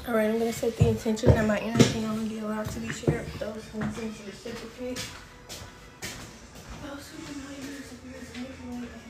Alright, I'm going to set the intention that my energy only be allowed to be shared with those who intend to reciprocate. Those who do not use abuse, manipulate, and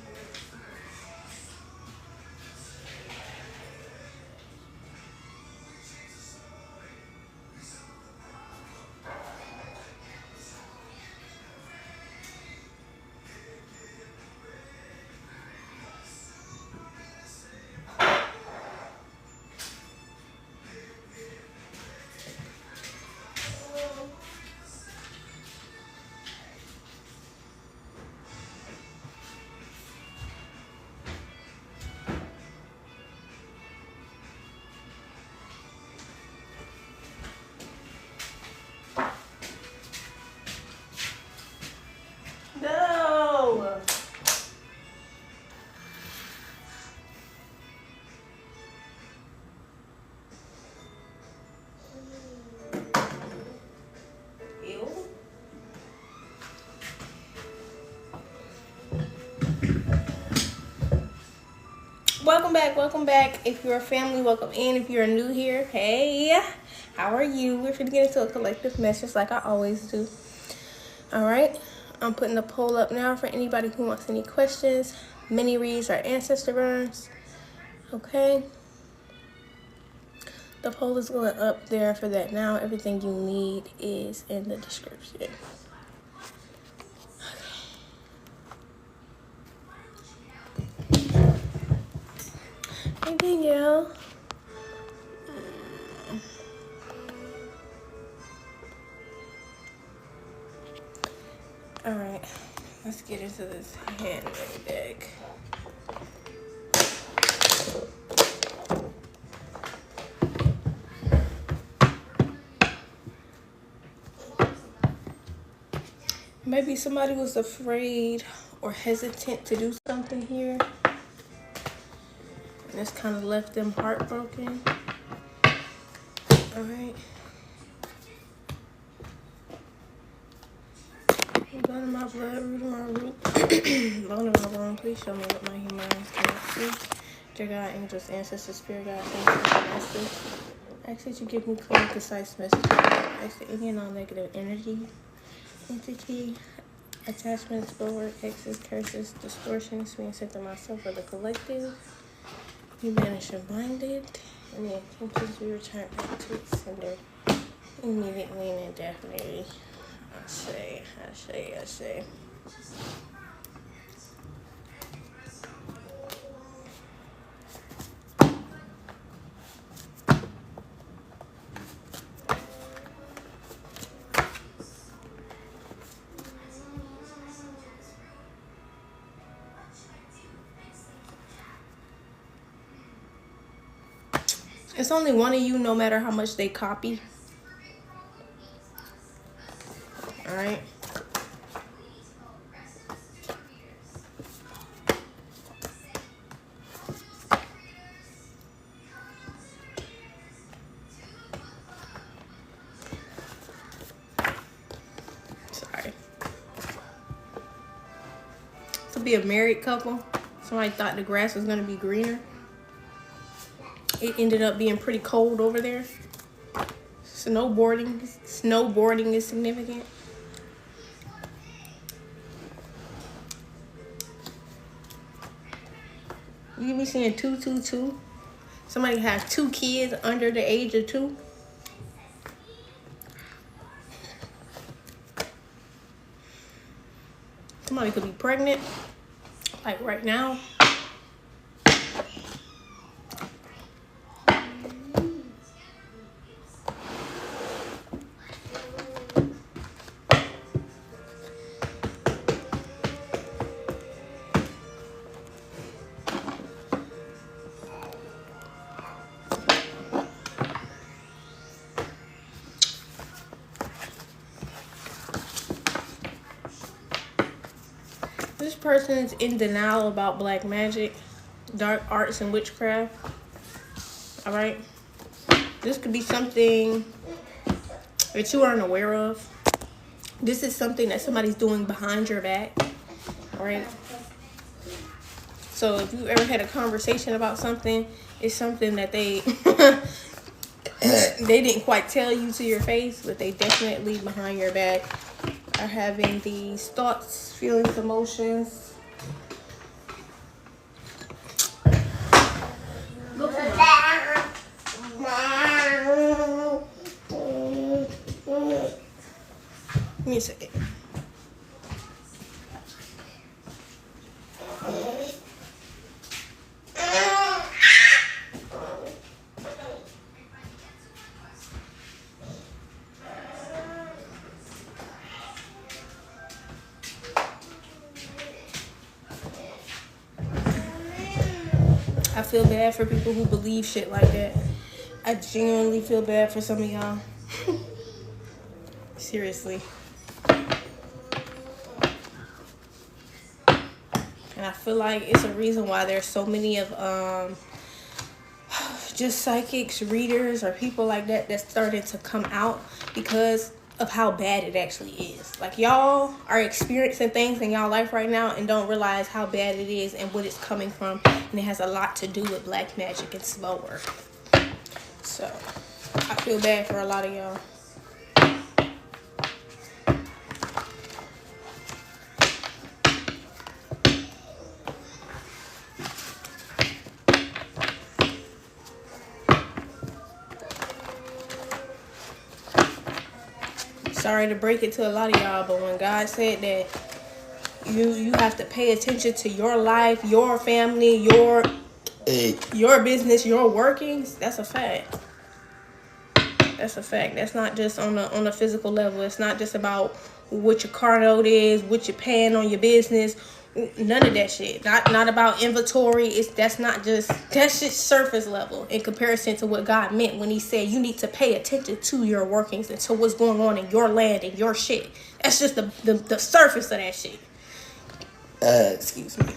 no! Ew. Welcome back, welcome back. If you're a family, welcome in. If you're new here, hey, how are you? We're going to get into a collective message like I always do. Alright, I'm putting the poll up now for anybody who wants any questions, mini reads, or ancestor burns. Okay. The poll is going up there for that now. Everything you need is in the description. Hey, Danielle. Alright, let's get into this handmade deck. Maybe somebody was afraid or hesitant to do something here. And this kind of left them heartbroken. Alright. Blood of my blood, root of my root, bone of my bone. Please show me what my human eyes cannot see. Dear God, angels, ancestors, spirit God, thank you for masters. I ask that you give me clear and concise messages. I ask that any non-negative energy, entity, attachments, bulwark, hexes, curses, distortions, being sent to myself or the collective, be banished and blinded, and the intentions be returned back to its sender immediately and indefinitely. I say. It's only one of you, no matter how much they copy. Alright? Sorry. To be a married couple, somebody thought the grass was going to be greener. It ended up being pretty cold over there. Snowboarding is significant. You be seeing 222. Somebody has 2 kids under the age of 2. Somebody could be pregnant, like right now. This person is in denial about black magic. dark arts and witchcraft. All right. This could be something that you aren't aware of. This is something that somebody's doing behind your back. All right. So if you ever had a conversation about something, it's something that they they didn't quite tell you to your face, but they definitely behind your back are having these thoughts, feelings, emotions. Look at Give me a second. I feel bad for people who believe shit like that. I genuinely feel bad for some of y'all. Seriously. And I feel like it's a reason why there's so many of just psychics, readers, or people like that that's starting to come out because of how bad it actually is. Like, y'all are experiencing things in y'all life right now and don't realize how bad it is and what it's coming from. And it has a lot to do with black magic and spell work. So, I feel bad for a lot of y'all. Sorry to break it to a lot of y'all, but when God said that you have to pay attention to your life, your family, your business, your workings, that's a fact. That's a fact. That's not just on a physical level. It's not just about what your car note is, what you're paying on your business. None of that shit. Not about inventory. That's shit surface level in comparison to what God meant when he said you need to pay attention to your workings and to what's going on in your land and your shit. That's just the surface of that shit. Excuse me.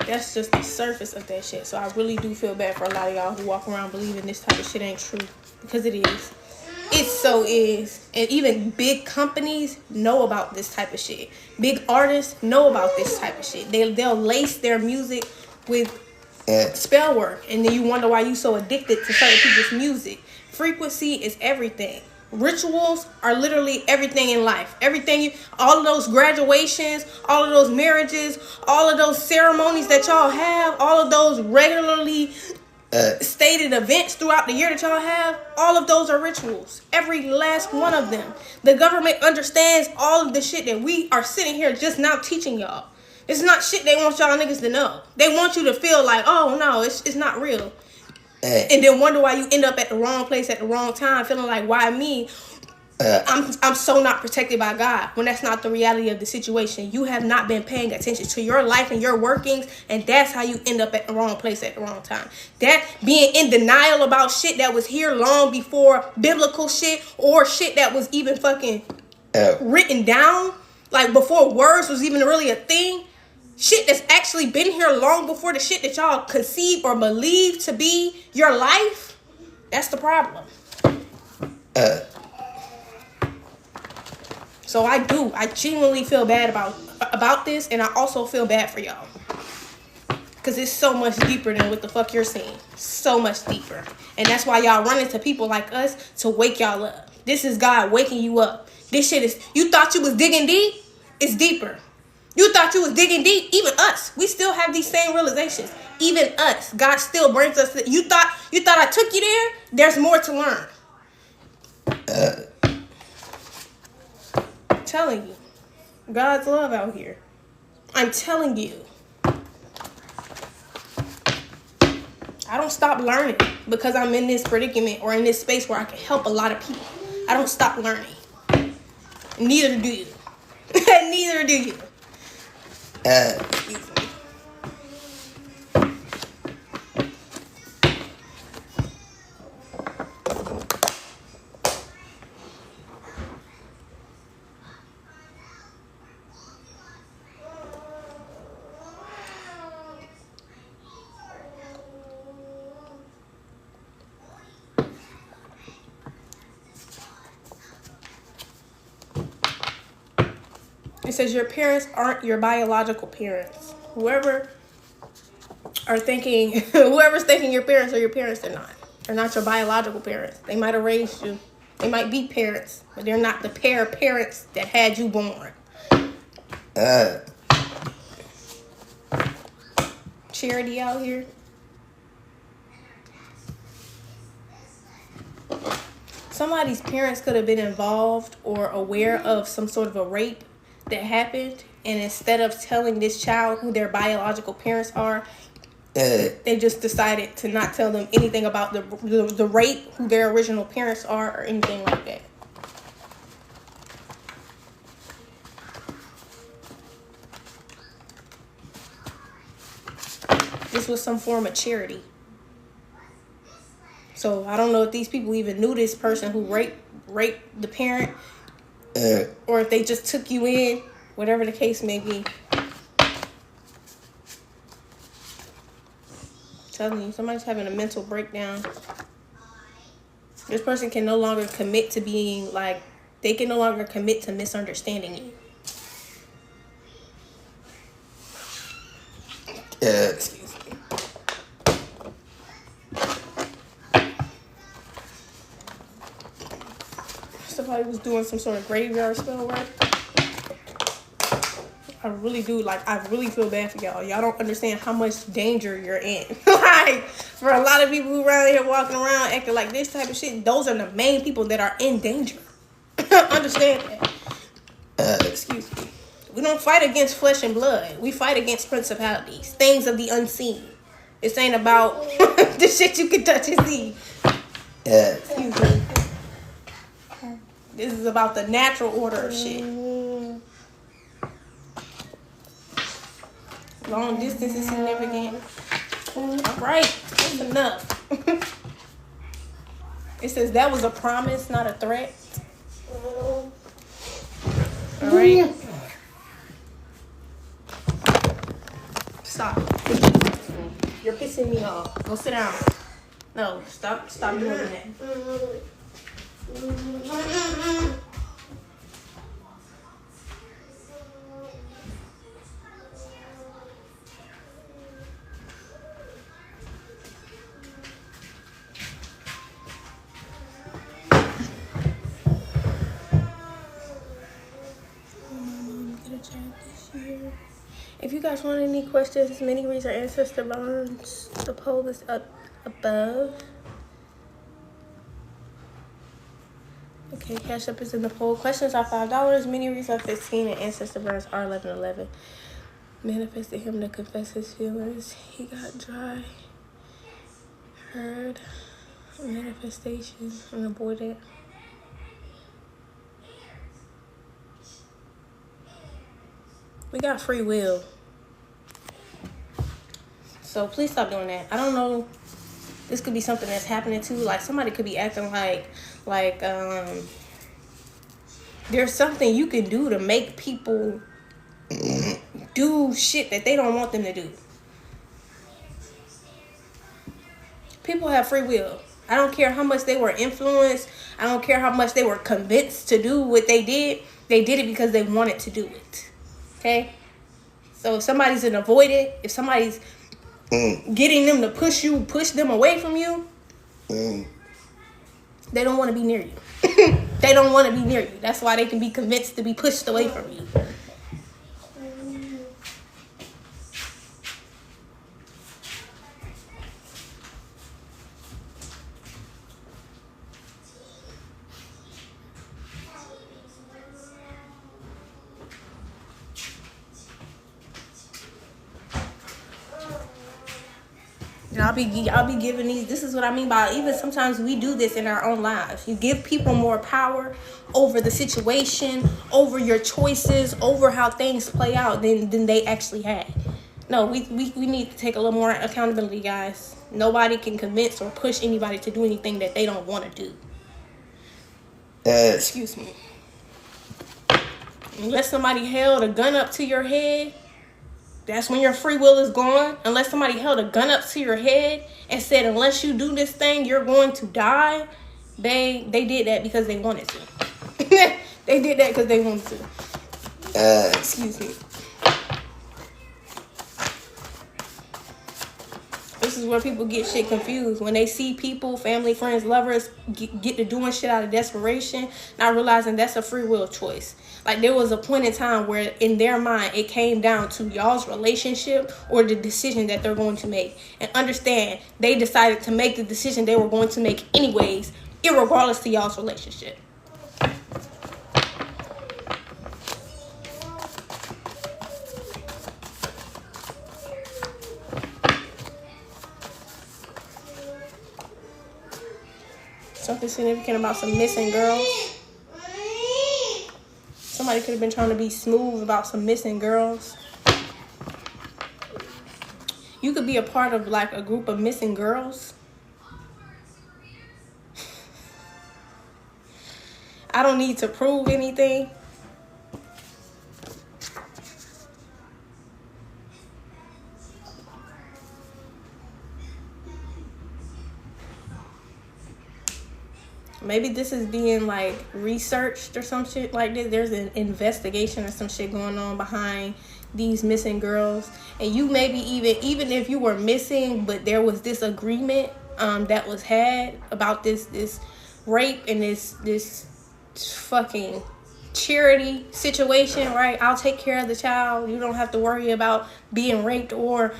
That's just the surface of that shit. So I really do feel bad for a lot of y'all who walk around believing this type of shit ain't true. Because it is. It so is. And even big companies know about this type of shit. Big artists know about this type of shit. They'll lace their music with spell work. And then you wonder why you so addicted to certain people's music. Frequency is everything. Rituals are literally everything in life. All of those graduations, all of those marriages, all of those ceremonies that y'all have, all of those regularly stated events throughout the year that y'all have, all of those are rituals. Every last one of them. The government understands all of the shit that we are sitting here just now teaching y'all. It's not shit they want y'all niggas to know. They want you to feel like, oh no, it's not real. And then wonder why you end up at the wrong place at the wrong time, feeling like, why me? I'm so not protected by God, when that's not the reality of the situation. You have not been paying attention to your life and your workings, and that's how you end up at the wrong place at the wrong time. That being in denial about shit that was here long before biblical shit, or shit that was even fucking written down, like before words was even really a thing. Shit that's actually been here long before the shit that y'all conceive or believe to be your life. That's the problem. So I genuinely feel bad about this, and I also feel bad for y'all. Because it's so much deeper than what the fuck you're seeing. So much deeper. And that's why y'all run into people like us to wake y'all up. This is God waking you up. This shit is, you thought you was digging deep? It's deeper. You thought you was digging deep? Even us. We still have these same realizations. Even us. God still brings us, you thought I took you there? There's more to learn. I'm telling you. God's love out here. I'm telling you. I don't stop learning because I'm in this predicament or in this space where I can help a lot of people. I don't stop learning. Neither do you. Neither do you. Excuse me. It says your parents aren't your biological parents. Whoever's thinking your parents are your parents, they're not. They're not your biological parents. They might have raised you. They might be parents, but they're not the pair of parents that had you born. Charity out here. Somebody's parents could have been involved or aware of some sort of a rape that happened, and instead of telling this child who their biological parents are, they just decided to not tell them anything about the rape, who their original parents are, or anything like that. This was some form of charity. So I don't know if these people even knew this person who raped the parent, or if they just took you in, whatever the case may be. Telling you, somebody's having a mental breakdown. This person can no longer commit to being like, they can no longer commit to misunderstanding you. Excuse me. Somebody was doing some sort of graveyard spell work. I really do. Like, I really feel bad for y'all. Y'all don't understand how much danger you're in. Like, for a lot of people who around here walking around acting like this type of shit, those are the main people that are in danger. Understand that. Excuse me. We don't fight against flesh and blood. We fight against principalities, things of the unseen. This ain't about the shit you can touch and see. Excuse me. This is about the natural order of shit. Long distance is significant. Alright, that's enough. It says that was a promise, not a threat. Alright. Stop. You're pissing me off. Go sit down. No, stop doing that. If you guys want any questions, mini reads, or ancestor bones, the poll is up above. Okay, Cash App is in the poll. Questions are $5, mini reads are $15, and ancestor burns are $11.11. Manifested him to confess his feelings. He got dry. Heard. Manifestation unavoided. We got free will. So please stop doing that. I don't know. This could be something that's happening too. Like, somebody could be acting like there's something you can do to make people do shit that they don't want them to do. People have free will. I don't care how much they were influenced. I don't care how much they were convinced to do what they did. They did it because they wanted to do it. Okay? So if somebody's an avoidant, if somebody's getting them to push them away from you, they don't want to be near you. They don't want to be near you. That's why they can be convinced to be pushed away from you. I'll be giving these. This is what I mean by, even sometimes we do this in our own lives. You give people more power over the situation, over your choices, over how things play out than they actually had. No, we need to take a little more accountability, guys. Nobody can convince or push anybody to do anything that they don't want to do. Excuse me. Unless somebody held a gun up to your head, that's when your free will is gone. Unless somebody held a gun up to your head and said, unless you do this thing, you're going to die. They did that because they wanted to. They did that because they wanted to. Excuse me. This is where people get shit confused. When they see people, family, friends, lovers, get to doing shit out of desperation, not realizing that's a free will choice. Like, there was a point in time where in their mind it came down to y'all's relationship or the decision that they're going to make. And understand, they decided to make the decision they were going to make anyways, irregardless to y'all's relationship. Something significant about some missing girls. Somebody could have been trying to be smooth about some missing girls. You could be a part of like a group of missing girls. I don't need to prove anything. Maybe this is being like researched or some shit like this. There's an investigation or some shit going on behind these missing girls. And you maybe even if you were missing, but there was this agreement that was had about this rape and this fucking charity situation, right? I'll take care of the child. You don't have to worry about being raped or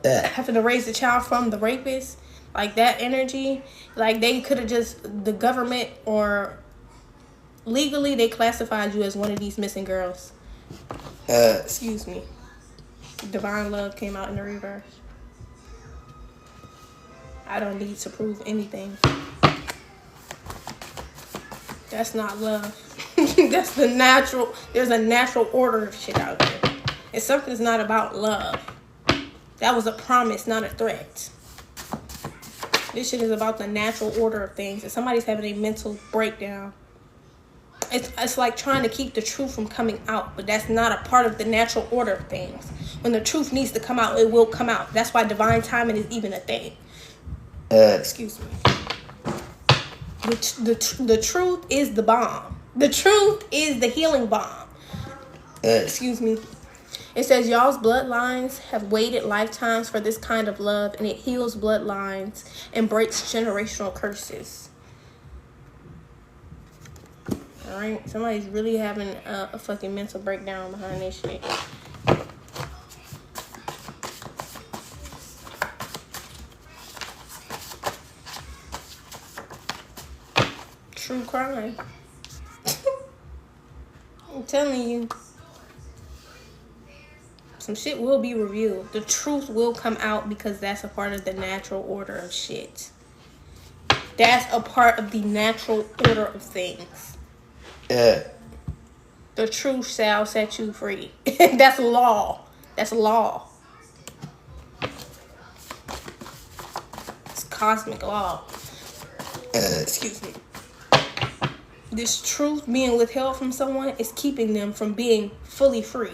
having to raise the child from the rapist. Like that energy, like they could have just, the government or legally they classified you as one of these missing girls. Excuse me. Divine love came out in the reverse. I don't need to prove anything. That's not love. That's the natural, there's a natural order of shit out there. And something's not about love. That was a promise, not a threat. This shit is about the natural order of things. If somebody's having a mental breakdown, it's like trying to keep the truth from coming out, but that's not a part of the natural order of things. When the truth needs to come out, it will come out. That's why divine timing is even a thing. Excuse me. The truth is the bomb. The truth is the healing bomb. Excuse me. It says y'all's bloodlines have waited lifetimes for this kind of love, and it heals bloodlines and breaks generational curses. All right, somebody's really having a fucking mental breakdown behind this shit. True crime. I'm telling you. Some shit will be revealed. The truth will come out because that's a part of the natural order of shit. That's a part of the natural order of things. The truth shall set you free. That's law. That's law. It's cosmic law. Excuse me. This truth being withheld from someone is keeping them from being fully free.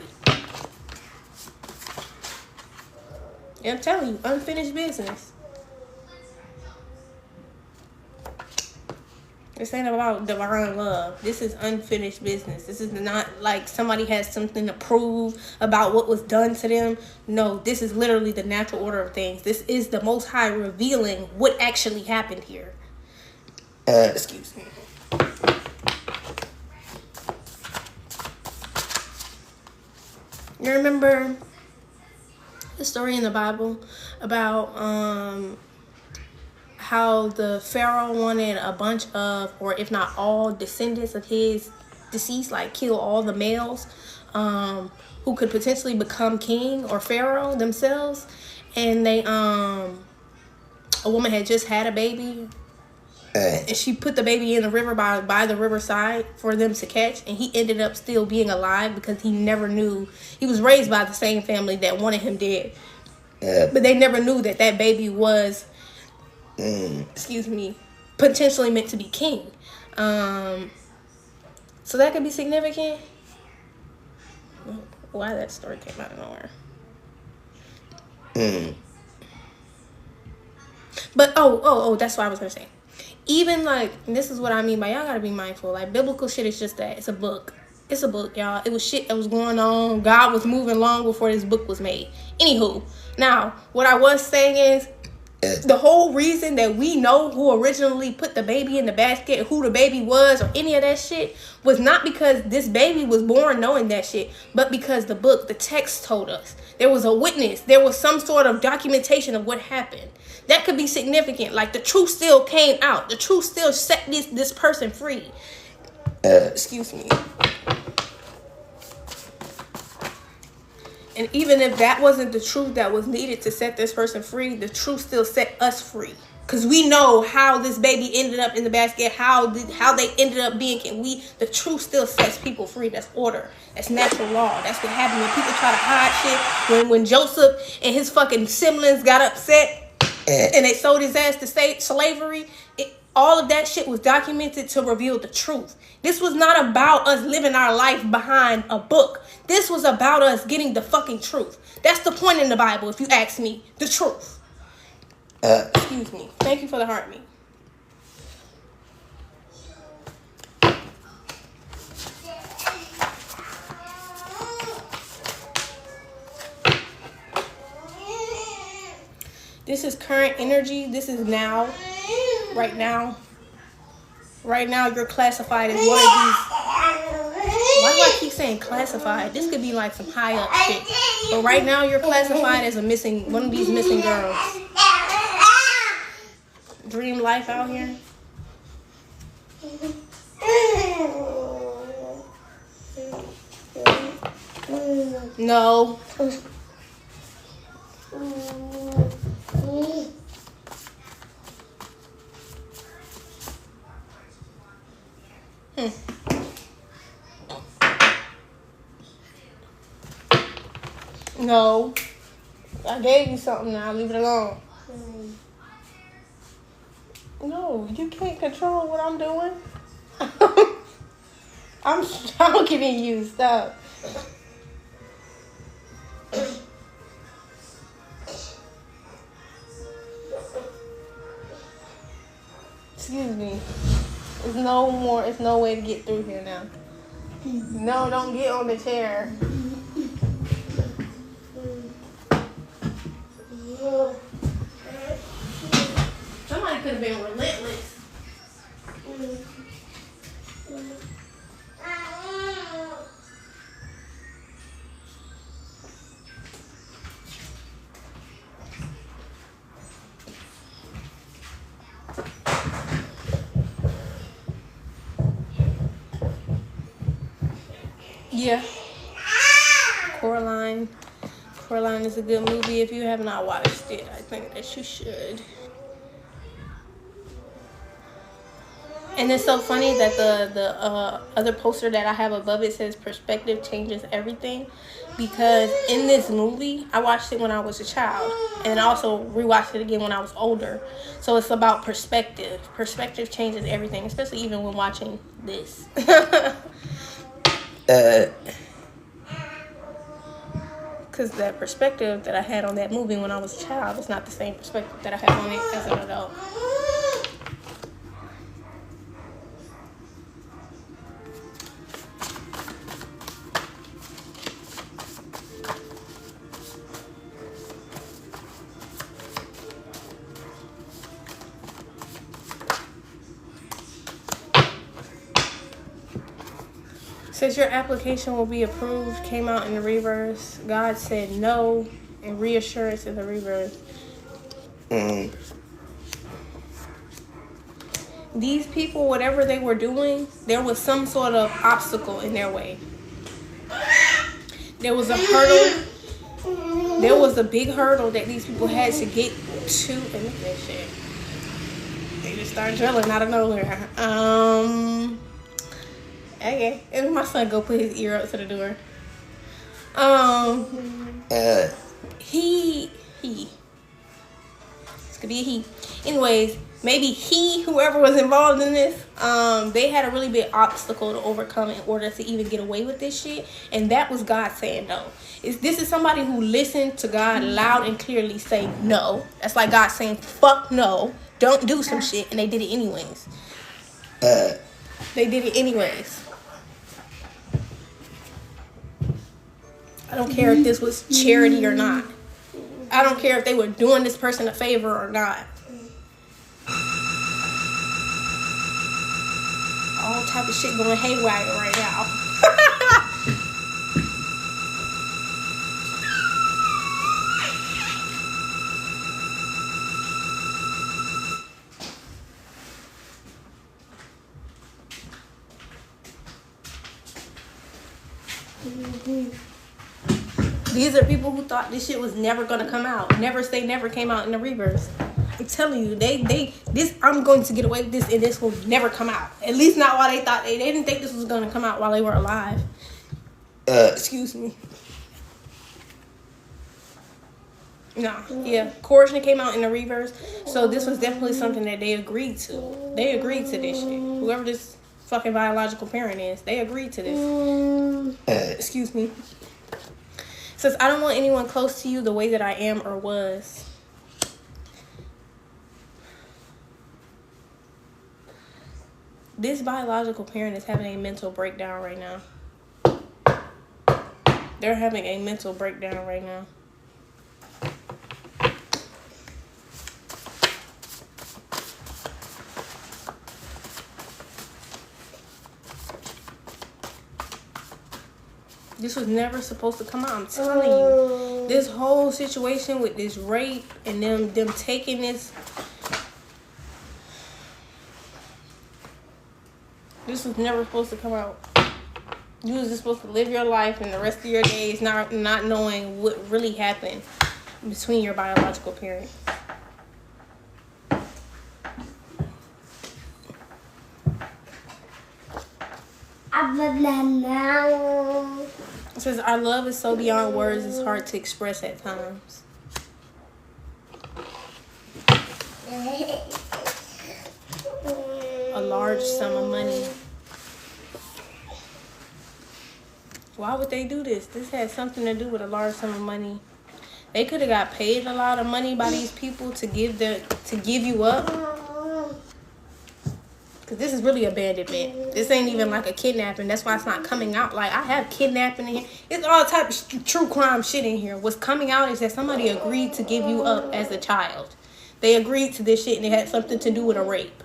I'm telling you, unfinished business. This ain't about divine love. This is unfinished business. This is not like somebody has something to prove about what was done to them. No, this is literally the natural order of things. This is the Most High revealing what actually happened here. Excuse me. You remember the story in the Bible about how the Pharaoh wanted a bunch of, or if not all, descendants of his deceased, like kill all the males who could potentially become king or Pharaoh themselves. And they a woman had just had a baby, and she put the baby in the river by the riverside for them to catch, and he ended up still being alive because he never knew. He was raised by the same family that wanted him dead, but they never knew that that baby was, excuse me, potentially meant to be king. So that could be significant. Why that story came out of nowhere. But oh, that's what I was gonna say. Even like, this is what I mean by y'all gotta be mindful. Like, biblical shit is just that. It's a book. It's a book, y'all. It was shit that was going on. God was moving long before this book was made. Anywho, now, what I was saying is, the whole reason that we know who originally put the baby in the basket, who the baby was, or any of that shit, was not because this baby was born knowing that shit, but because the book, the text told us. There was a witness. There was some sort of documentation of what happened. That could be significant. Like, the truth still came out. The truth still set this person free. Excuse me. And even if that wasn't the truth that was needed to set this person free, the truth still set us free. Because we know how this baby ended up in the basket, how they ended up being. The truth still sets people free. That's order. That's natural law. That's what happened when people try to hide shit. When Joseph and his fucking siblings got upset and they sold his ass to slavery, all of that shit was documented to reveal the truth. This was not about us living our life behind a book. This was about us getting the fucking truth. That's the point in the Bible, if you ask me. The truth. Excuse me. Thank you for the heartbeat. This is current energy. This is now. Right now. Right now, you're classified as one of these. Why do I keep saying classified? This could be like some high up shit. But right now, you're classified as one of these missing girls. Dream life out here. No. No. I gave you something now. Leave it alone. No, you can't control what I'm doing. I'm talking to you. Stop. Excuse me. It's no way to get through here now. No, don't get on the chair. Somebody could have been relentless. Yeah. Coraline. Coraline is a good movie. If you have not watched it, I think that you should. And it's so funny that the other poster that I have above it says perspective changes everything, because in this movie, I watched it when I was a child and also rewatched it again when I was older. So it's about perspective. Perspective changes everything, especially even when watching this. Because that perspective that I had on that movie when I was a child is not the same perspective that I have on it as an adult. Says your application will be approved, came out in the reverse. God said no, and reassurance in the reverse. These people, whatever they were doing, there was some sort of obstacle in their way. There was a hurdle. There was a big hurdle that these people had to get to. And look at that shit. They just started drilling out of nowhere. Okay, and my son go put his ear up to the door. He. It's gonna be a he. Anyways, maybe whoever was involved in this, they had a really big obstacle to overcome in order to even get away with this shit. And that was God saying no. This is somebody who listened to God loud and clearly say no. That's like God saying, fuck no, don't do some shit. And they did it anyways. They did it anyways. I don't care if this was charity or not. I don't care if they were doing this person a favor or not. All type of shit going haywire right now. These are people who thought this shit was never gonna come out. Never say never came out in the reverse. I'm telling you, this I'm going to get away with this, and this will never come out. At least not while they thought they didn't think this was gonna come out while they were alive. Excuse me. No, yeah, coercion came out in the reverse, so this was definitely something that they agreed to. They agreed to this shit. Whoever this fucking biological parent is, they agreed to this. Excuse me. Says, I don't want anyone close to you the way that I am or was. This biological parent is having a mental breakdown right now. They're having a mental breakdown right now. This was never supposed to come out. I'm telling you. This whole situation with this rape and them taking this. This was never supposed to come out. You was just supposed to live your life and the rest of your days not knowing what really happened between your biological parents. It says, our love is so beyond words, it's hard to express at times. A large sum of money. Why would they do this? This had something to do with a large sum of money. They could have got paid a lot of money by these people to give you up. Because this is really abandonment. This ain't even like a kidnapping. That's why it's not coming out. Like, I have kidnapping in here. It's all type of true crime shit in here. What's coming out is that somebody agreed to give you up as a child. They agreed to this shit and it had something to do with a rape.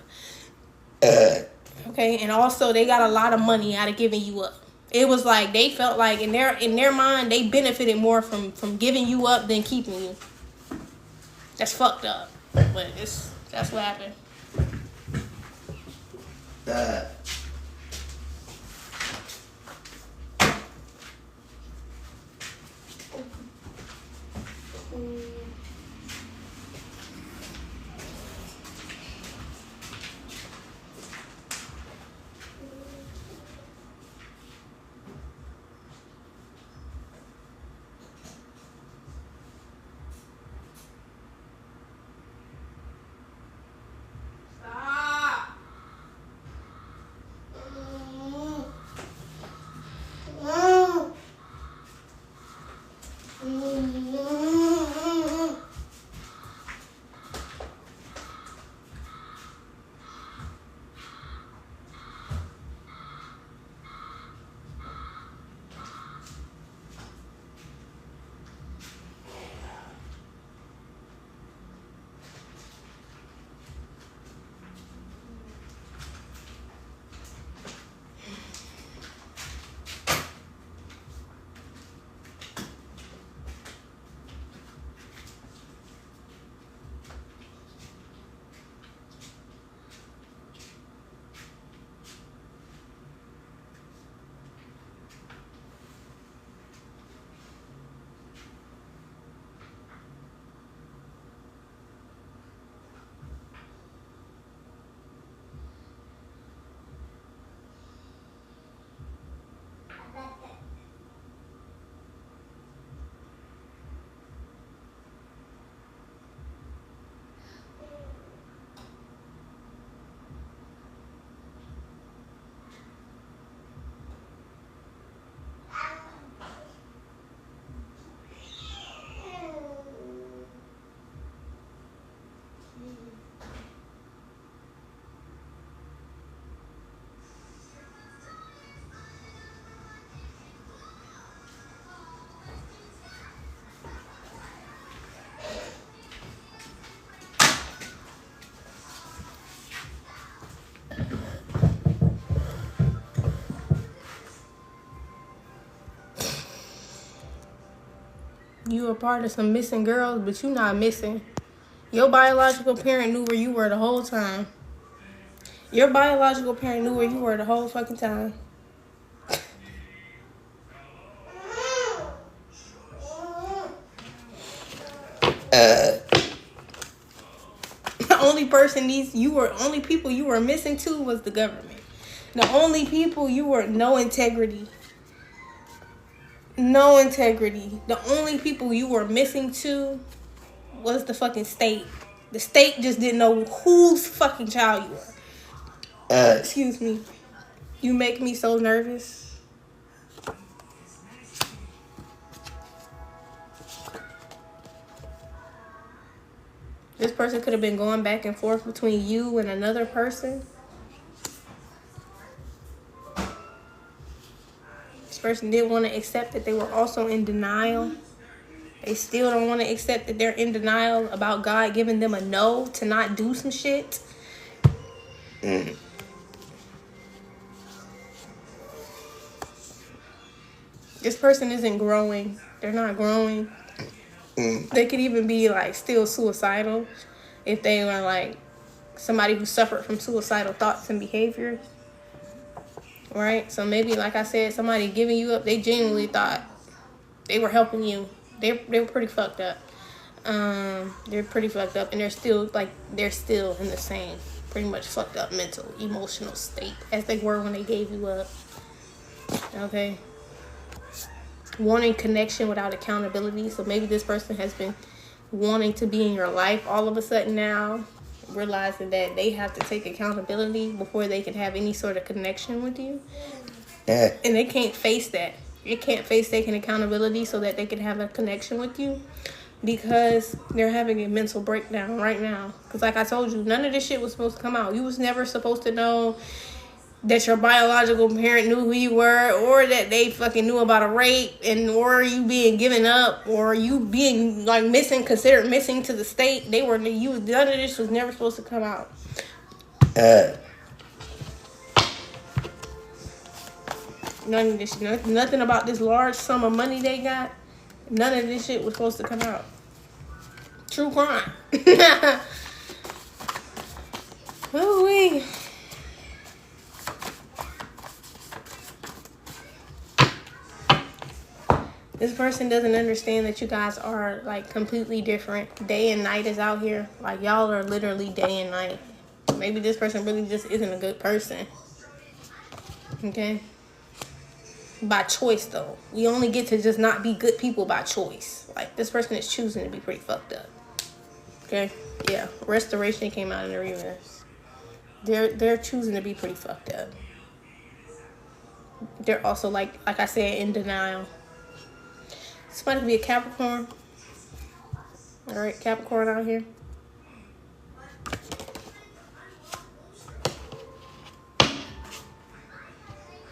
Okay, and also they got a lot of money out of giving you up. It was like they felt like in their mind they benefited more from giving you up than keeping you. That's fucked up. But that's what happened. You a part of some missing girls, but you not missing. Your biological parent knew where you were the whole time. Your biological parent knew where you were the whole fucking time. The only people you were missing to was the government. The only people you were no integrity. The only people you were missing to was the fucking state. The state just didn't know whose fucking child you were. Excuse me. You make me so nervous. This person could have been going back and forth between you and another person. This person didn't want to accept that they were also in denial. They still don't want to accept that they're in denial about God giving them a no to not do some shit. This person isn't growing. They're not growing. They could even be like still suicidal if they were like somebody who suffered from suicidal thoughts and behaviors. Right? So maybe, like I said, somebody giving you up, they genuinely thought they were helping you. They were pretty fucked up. They're pretty fucked up, and they're still in the same pretty much fucked up mental, emotional state as they were when they gave you up. Okay? Wanting connection without accountability. So maybe this person has been wanting to be in your life all of a sudden now, realizing that they have to take accountability before they can have any sort of connection with you. And they can't face that. They can't face taking accountability so that they can have a connection with you because they're having a mental breakdown right now. Because like I told you, none of this shit was supposed to come out. You was never supposed to know that your biological parent knew who you were, or that they fucking knew about a rape, and or you being given up, or you being like considered missing to the state. None of this was never supposed to come out. None of this, nothing about this large sum of money they got. None of this shit was supposed to come out. True crime. Ooh-wee. This person doesn't understand that you guys are like completely different. Day and night is out here. Like y'all are literally day and night. Maybe this person really just isn't a good person. Okay? By choice though. We only get to just not be good people by choice. Like this person is choosing to be pretty fucked up. Okay? Yeah. Restoration came out in the reverse. They're choosing to be pretty fucked up. They're also like I said, in denial. Somebody could be a Capricorn. Alright, Capricorn out here.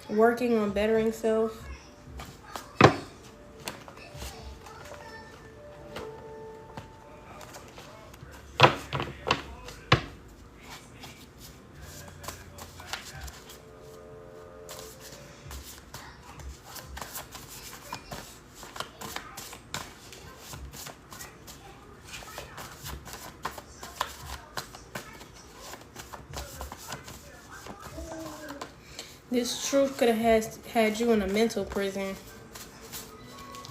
Working on bettering self. This truth could have had you in a mental prison.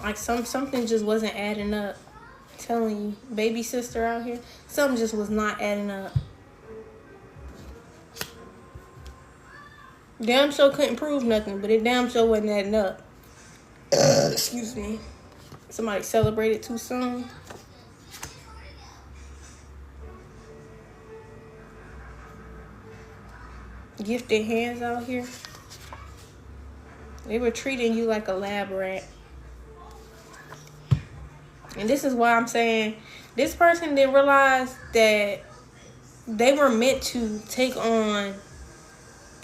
Like something just wasn't adding up. I'm telling you, baby sister out here, something just was not adding up. Damn sure couldn't prove nothing, but it damn sure wasn't adding up. Excuse me. Somebody celebrated too soon. Gifted hands out here. They were treating you like a lab rat. And this is why I'm saying this person didn't realize that they were meant to take on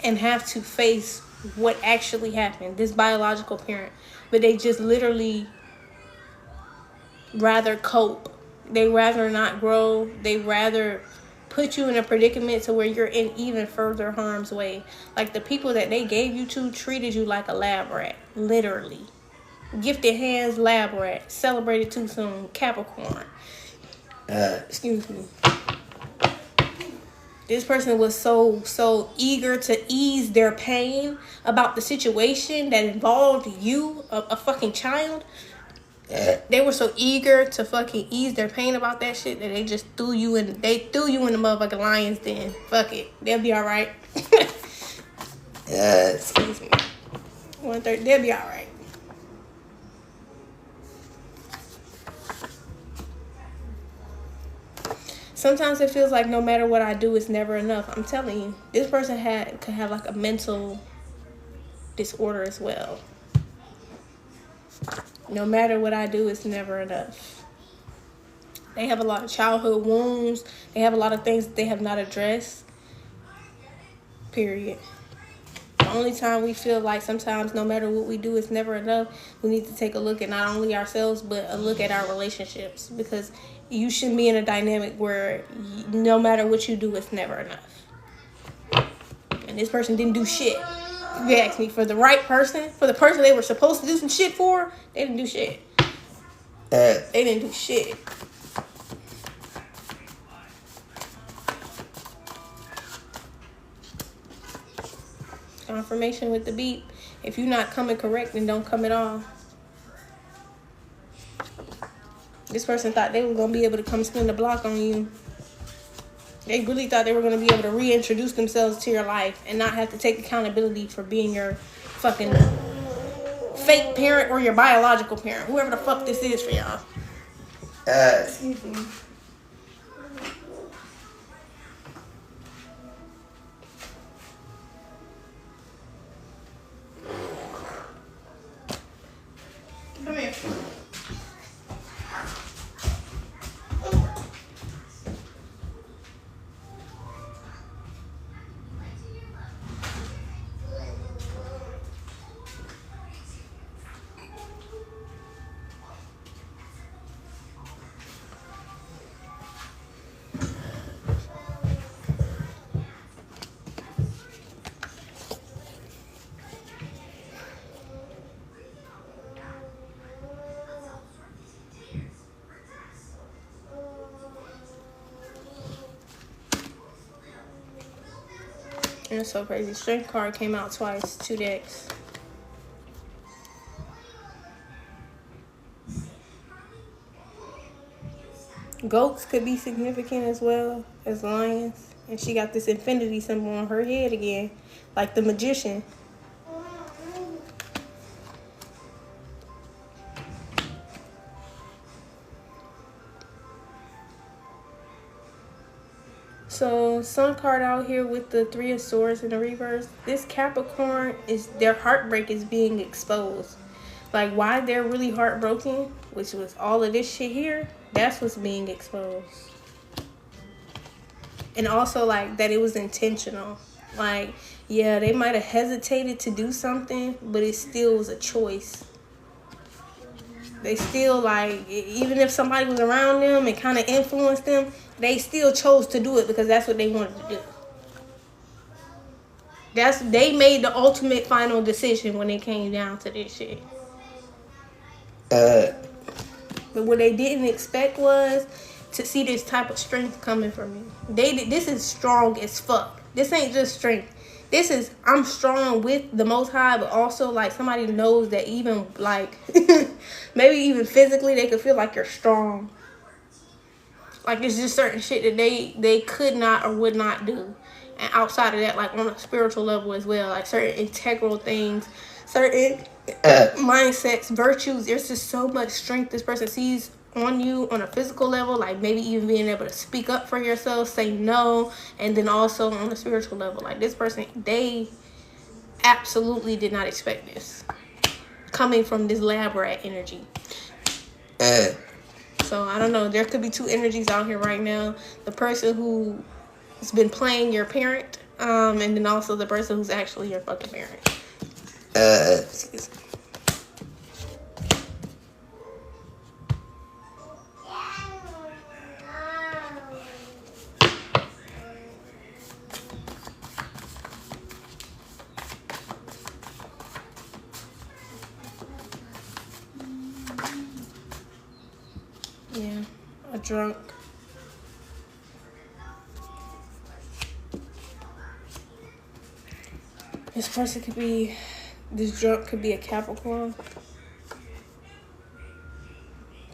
and have to face what actually happened, this biological parent. But they just literally rather cope. They rather not grow. They rather put you in a predicament to where you're in even further harm's way. Like the people that they gave you to treated you like a lab rat. Literally. Gifted hands, lab rat. Celebrated too soon, Capricorn. Excuse me. This person was so eager to ease their pain about the situation that involved you, a fucking child. They were so eager to fucking ease their pain about that shit that they just threw you in the motherfucking lion's den. Fuck it. They'll be alright. Excuse me. 1:30. They'll be alright. Sometimes it feels like no matter what I do, it's never enough. I'm telling you, this person could have like a mental disorder as well. No matter what I do, it's never enough. They have a lot of childhood wounds. They have a lot of things that they have not addressed. Period. The only time we feel like sometimes no matter what we do, it's never enough, we need to take a look at not only ourselves, but a look at our relationships. Because you shouldn't be in a dynamic where no matter what you do, it's never enough. And this person didn't do shit. If you ask me, for the right person, for the person they were supposed to do some shit for, they didn't do shit. They didn't do shit. Confirmation with the beep. If you're not coming correct, then don't come at all. This person thought they were going to be able to come spin the block on you. They really thought they were going to be able to reintroduce themselves to your life and not have to take accountability for being your fucking fake parent or your biological parent. Whoever the fuck this is for y'all. Excuse me. Come here. And it's so crazy. Strength card came out twice, 2 decks. Goats could be significant as well as lions. And she got this infinity symbol on her head again, like the magician. So, Sun card out here with the 3 of Swords in the reverse. This Capricorn, their heartbreak is being exposed. Like, why they're really heartbroken, which was all of this shit here, that's what's being exposed. And also, like, that it was intentional. Like, yeah, they might have hesitated to do something, but it still was a choice. They still, like, even if somebody was around them and kind of influenced them, they still chose to do it because that's what they wanted to do. They made the ultimate final decision when it came down to this shit. But what they didn't expect was to see this type of strength coming from you. This is strong as fuck. This ain't just strength. This is, I'm strong with the Most High, but also, like, somebody knows that even, like, maybe even physically, they could feel like you're strong. Like, it's just certain shit that they could not or would not do. And outside of that, like, on a spiritual level as well, like, certain integral things, certain mindsets, virtues. There's just so much strength this person sees on you on a physical level, like maybe even being able to speak up for yourself, say no, and then also on a spiritual level. Like, this person, they absolutely did not expect this coming from this lab rat energy. So, I don't know. There could be 2 energies out here right now. The person who has been playing your parent, and then also the person who's actually your fucking parent. Excuse me. Yeah, a drunk. This drunk could be a Capricorn. I'm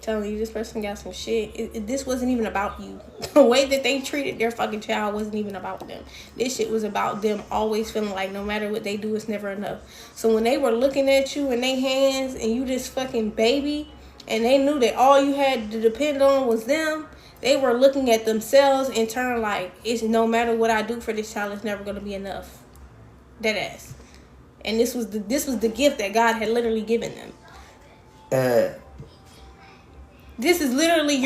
telling you, this person got some shit. This wasn't even about you. The way that they treated their fucking child wasn't even about them. This shit was about them always feeling like no matter what they do, it's never enough. So when they were looking at you in their hands and you this fucking baby, and they knew that all you had to depend on was them, they were looking at themselves in turn like, it's no matter what I do for this child, it's never gonna be enough. Dead ass. And this was the gift that God had literally given them. This is literally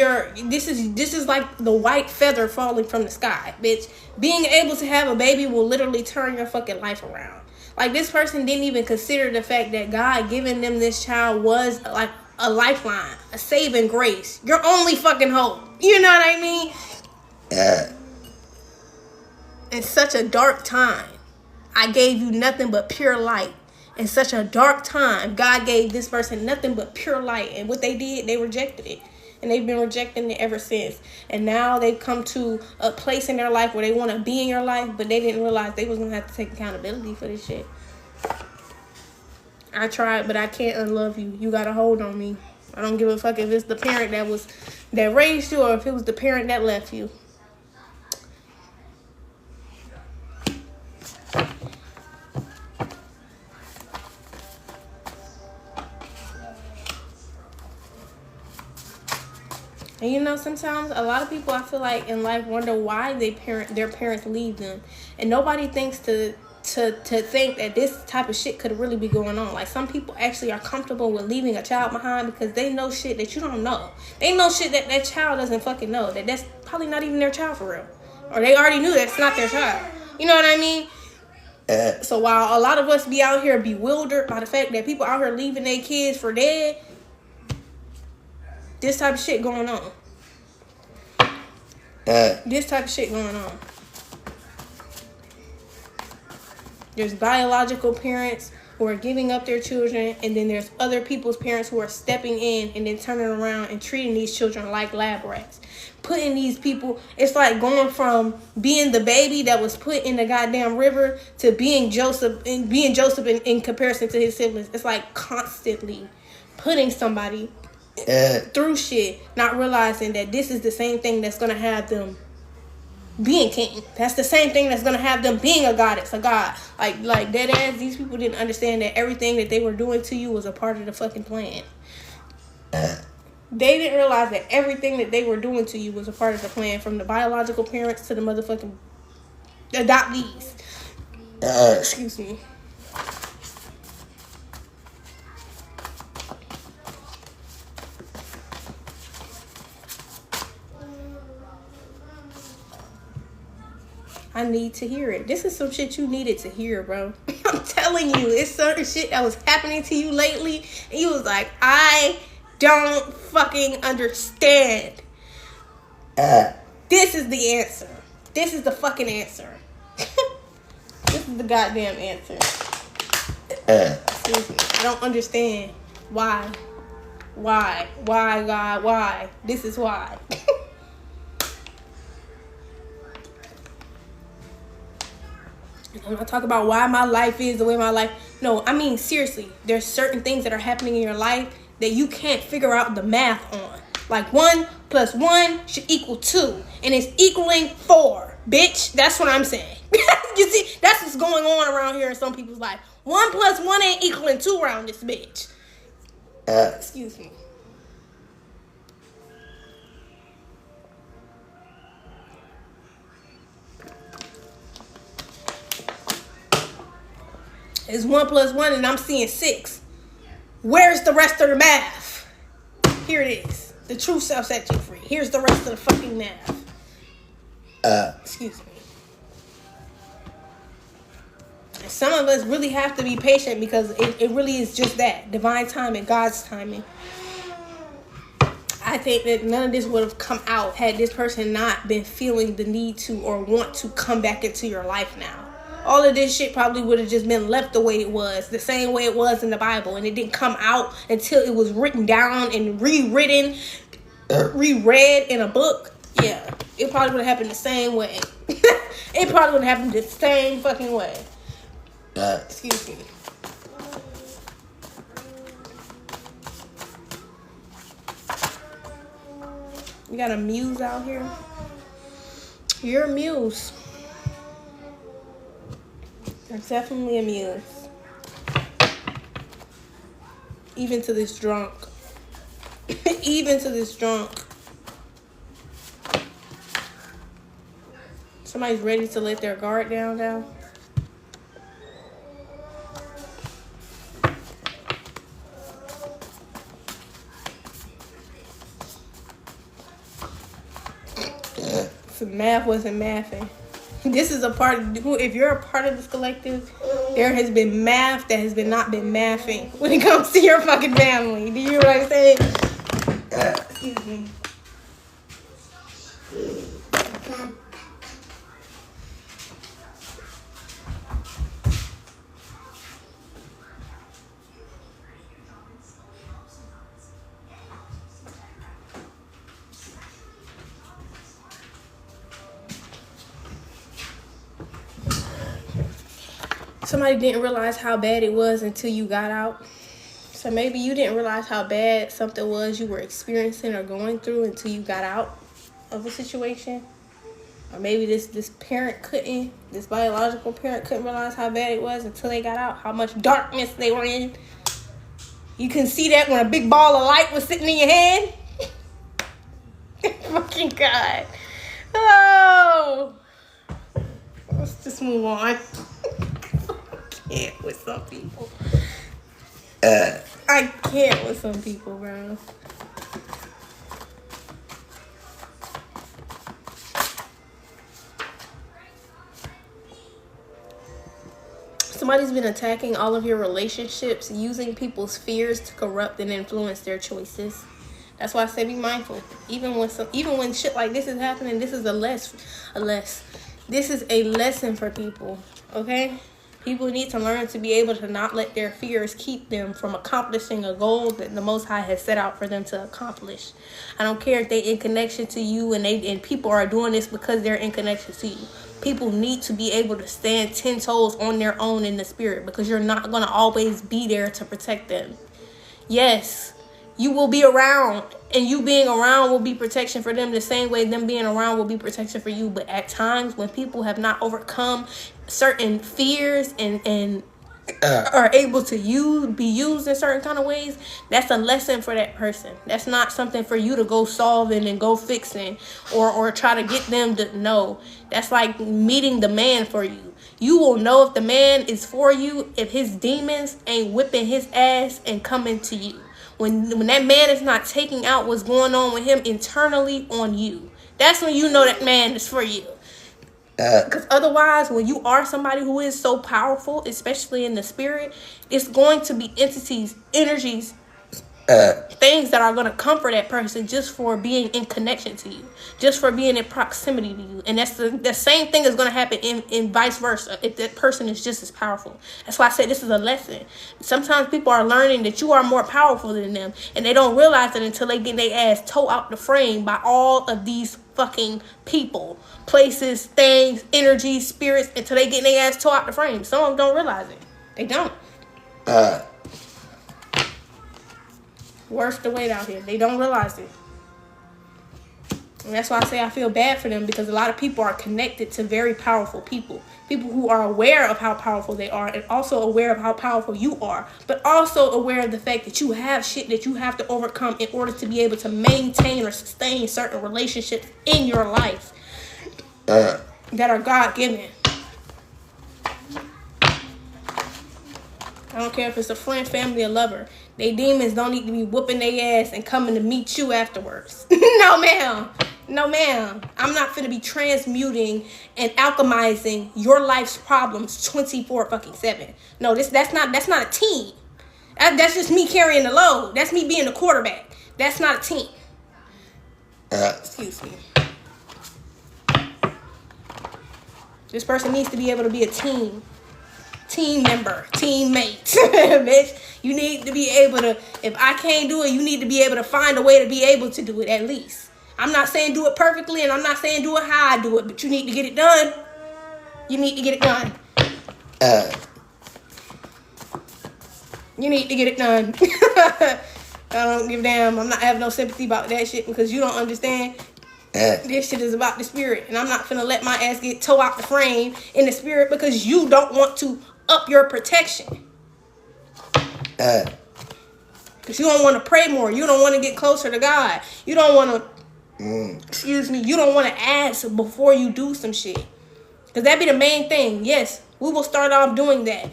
this is like the white feather falling from the sky, bitch. Being able to have a baby will literally turn your fucking life around. Like, this person didn't even consider the fact that God giving them this child was like a lifeline, a saving grace, your only fucking hope. You know what I mean? In such a dark time, I gave you nothing but pure light. In such a dark time, God gave this person nothing but pure light. And what they did, they rejected it. And they've been rejecting it ever since. And now they've come to a place in their life where they want to be in your life, but they didn't realize they was going to have to take accountability for this shit. I tried, but I can't unlove you. You got to hold on me. I don't give a fuck if it's the parent that raised you or if it was the parent that left you. And you know, sometimes a lot of people, I feel like, in life wonder why their parents leave them. And nobody thinks to think that this type of shit could really be going on. Like, some people actually are comfortable with leaving a child behind because they know shit that you don't know. They know shit that that child doesn't fucking know. That's probably not even their child for real. Or they already knew that's not their child. You know what I mean? So while a lot of us be out here bewildered by the fact that people out here leaving their kids for dead, this type of shit going on. This type of shit going on. There's biological parents who are giving up their children, and then there's other people's parents who are stepping in and then turning around and treating these children like lab rats. Putting these people, it's like going from being the baby that was put in the goddamn river to being Joseph in comparison to his siblings. It's like constantly putting somebody through shit, not realizing that this is the same thing that's gonna have them being king. That's the same thing that's gonna have them being a goddess, a god. Like dead ass, these people didn't understand that everything that they were doing to you was a part of the fucking plan. They didn't realize that everything that they were doing to you was a part of the plan, from the biological parents to the motherfucking adoptees. Excuse me. I need to hear it. This is some shit you needed to hear, bro. I'm telling you, it's certain shit that was happening to you lately, and you was like, I don't fucking understand. This is the answer. This is the fucking answer. This is the goddamn answer. Excuse me. I don't understand. Why? Why, God? Why? This is why. I'm not talking about why my life is the way my life. No, I mean, seriously, there's certain things that are happening in your life that you can't figure out the math on. Like 1 + 1 should equal 2, and it's equaling 4, bitch. That's what I'm saying. You see, that's what's going on around here in some people's life. 1 + 1 ain't equaling 2 around this bitch. Excuse me. It's 1 + 1 and I'm seeing 6. Where's the rest of the math? Here it is. The true self set you free. Here's the rest of the fucking math. Excuse me. And some of us really have to be patient because it really is just that. Divine timing, God's timing. I think that none of this would have come out had this person not been feeling the need to or want to come back into your life now. All of this shit probably would have just been left the way it was, the same way it was in the Bible, and it didn't come out until it was written down and rewritten reread in a book, yeah, it probably would have happened the same way. It probably would have happened the same fucking way. Excuse me. You got a muse out here? You're a muse. You're definitely a muse. Even to this drunk. Even to this drunk. Somebody's ready to let their guard down now. So math wasn't mathing. This is a part of, if you're a part of this collective, there has been math that has not been mathing when it comes to your fucking family. Do you hear what I'm saying? Excuse me. Somebody didn't realize how bad it was until you got out. So maybe you didn't realize how bad something was you were experiencing or going through until you got out of a situation. Or maybe this biological parent couldn't realize how bad it was until they got out, how much darkness they were in. You can see that when a big ball of light was sitting in your hand. Fucking God. Oh. Let's just move on. I can't with some people. I can't with some people, bro. Somebody's been attacking all of your relationships, using people's fears to corrupt and influence their choices. That's why I say be mindful. Even when shit like this is happening, this is this is a lesson for people, okay? People need to learn to be able to not let their fears keep them from accomplishing a goal that the Most High has set out for them to accomplish. I don't care if they're in connection to you and people are doing this because they're in connection to you. People need to be able to stand 10 toes on their own in the spirit, because you're not going to always be there to protect them. Yes, you will be around, and you being around will be protection for them the same way them being around will be protection for you. But at times when people have not overcome certain fears and are able to be used in certain kind of ways, that's a lesson for that person. That's not something for you to go solving and go fixing or try to get them to know. That's like meeting the man for you. You will know if the man is for you if his demons ain't whipping his ass and coming to you. When that man is not taking out what's going on with him internally on you, that's when you know that man is for you. Because otherwise, when you are somebody who is so powerful, especially in the spirit, it's going to be entities, energies, things that are going to comfort that person just for being in connection to you, just for being in proximity to you. And that's the same thing is going to happen in vice versa if that person is just as powerful. That's why I said this is a lesson. Sometimes people are learning that you are more powerful than them, and they don't realize it until they get their ass towed out the frame by all of these fucking people, places, things, energies, spirits, until they get their ass towed out the frame. Some of them don't realize it. They don't. Worth the wait out here. They don't realize it. And that's why I say I feel bad for them, because a lot of people are connected to very powerful people. People who are aware of how powerful they are, and also aware of how powerful you are, but also aware of the fact that you have shit that you have to overcome in order to be able to maintain or sustain certain relationships in your life that are God-given. I don't care if it's a friend, family, or lover. They demons don't need to be whooping their ass and coming to meet you afterwards. No, ma'am. No, ma'am. I'm not finna be transmuting and alchemizing your life's problems 24/7. No, that's not a team. That's just me carrying the load. That's me being the quarterback. That's not a team. Excuse me. This person needs to be able to be a team team member, teammate. Bitch, you need to be able to, if I can't do it, you need to be able to find a way to be able to do it at least. I'm not saying do it perfectly, and I'm not saying do it how I do it, but you need to get it done. You need to get it done. You need to get it done. I don't give a damn. I'm not having no sympathy about that shit because you don't understand. This shit is about the spirit, and I'm not finna let my ass get tore out the frame in the spirit because you don't want to up your protection. Because you don't want to pray more. You don't want to get closer to God. You don't want to, excuse me, you don't want to ask before you do some shit. Because that be the main thing. Yes, we will start off doing that.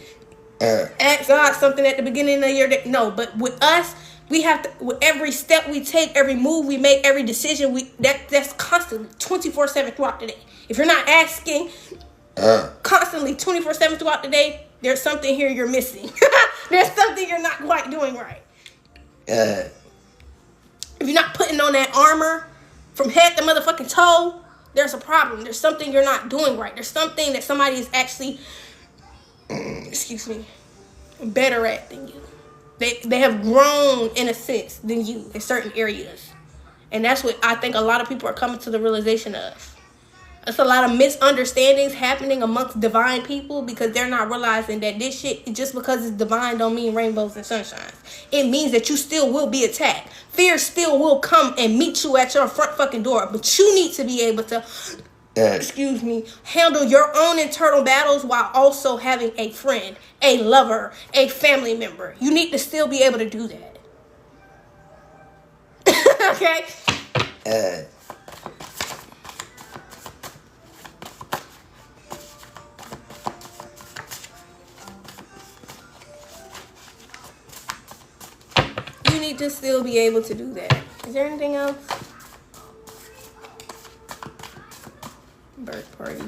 Ask God something at the beginning of the year. No, but with us, we have to, with every step we take, every move we make, every decision, that's constantly, 24/7 throughout the day. If you're not asking constantly 24/7 throughout the day, there's something here you're missing. There's something you're not quite doing right. If you're not putting on that armor from head to motherfucking toe, there's a problem. There's something you're not doing right. There's something that somebody is actually, excuse me, better at than you. They have grown in a sense than you in certain areas. And that's what I think a lot of people are coming to the realization of. There's a lot of misunderstandings happening amongst divine people because they're not realizing that this shit, just because it's divine don't mean rainbows and sunshines. It means that you still will be attacked. Fear still will come and meet you at your front fucking door. But you need to be able to, excuse me, handle your own internal battles while also having a friend, a lover, a family member. You need to still be able to do that. Okay? You need to still be able to do that. Is there anything else? Birth party.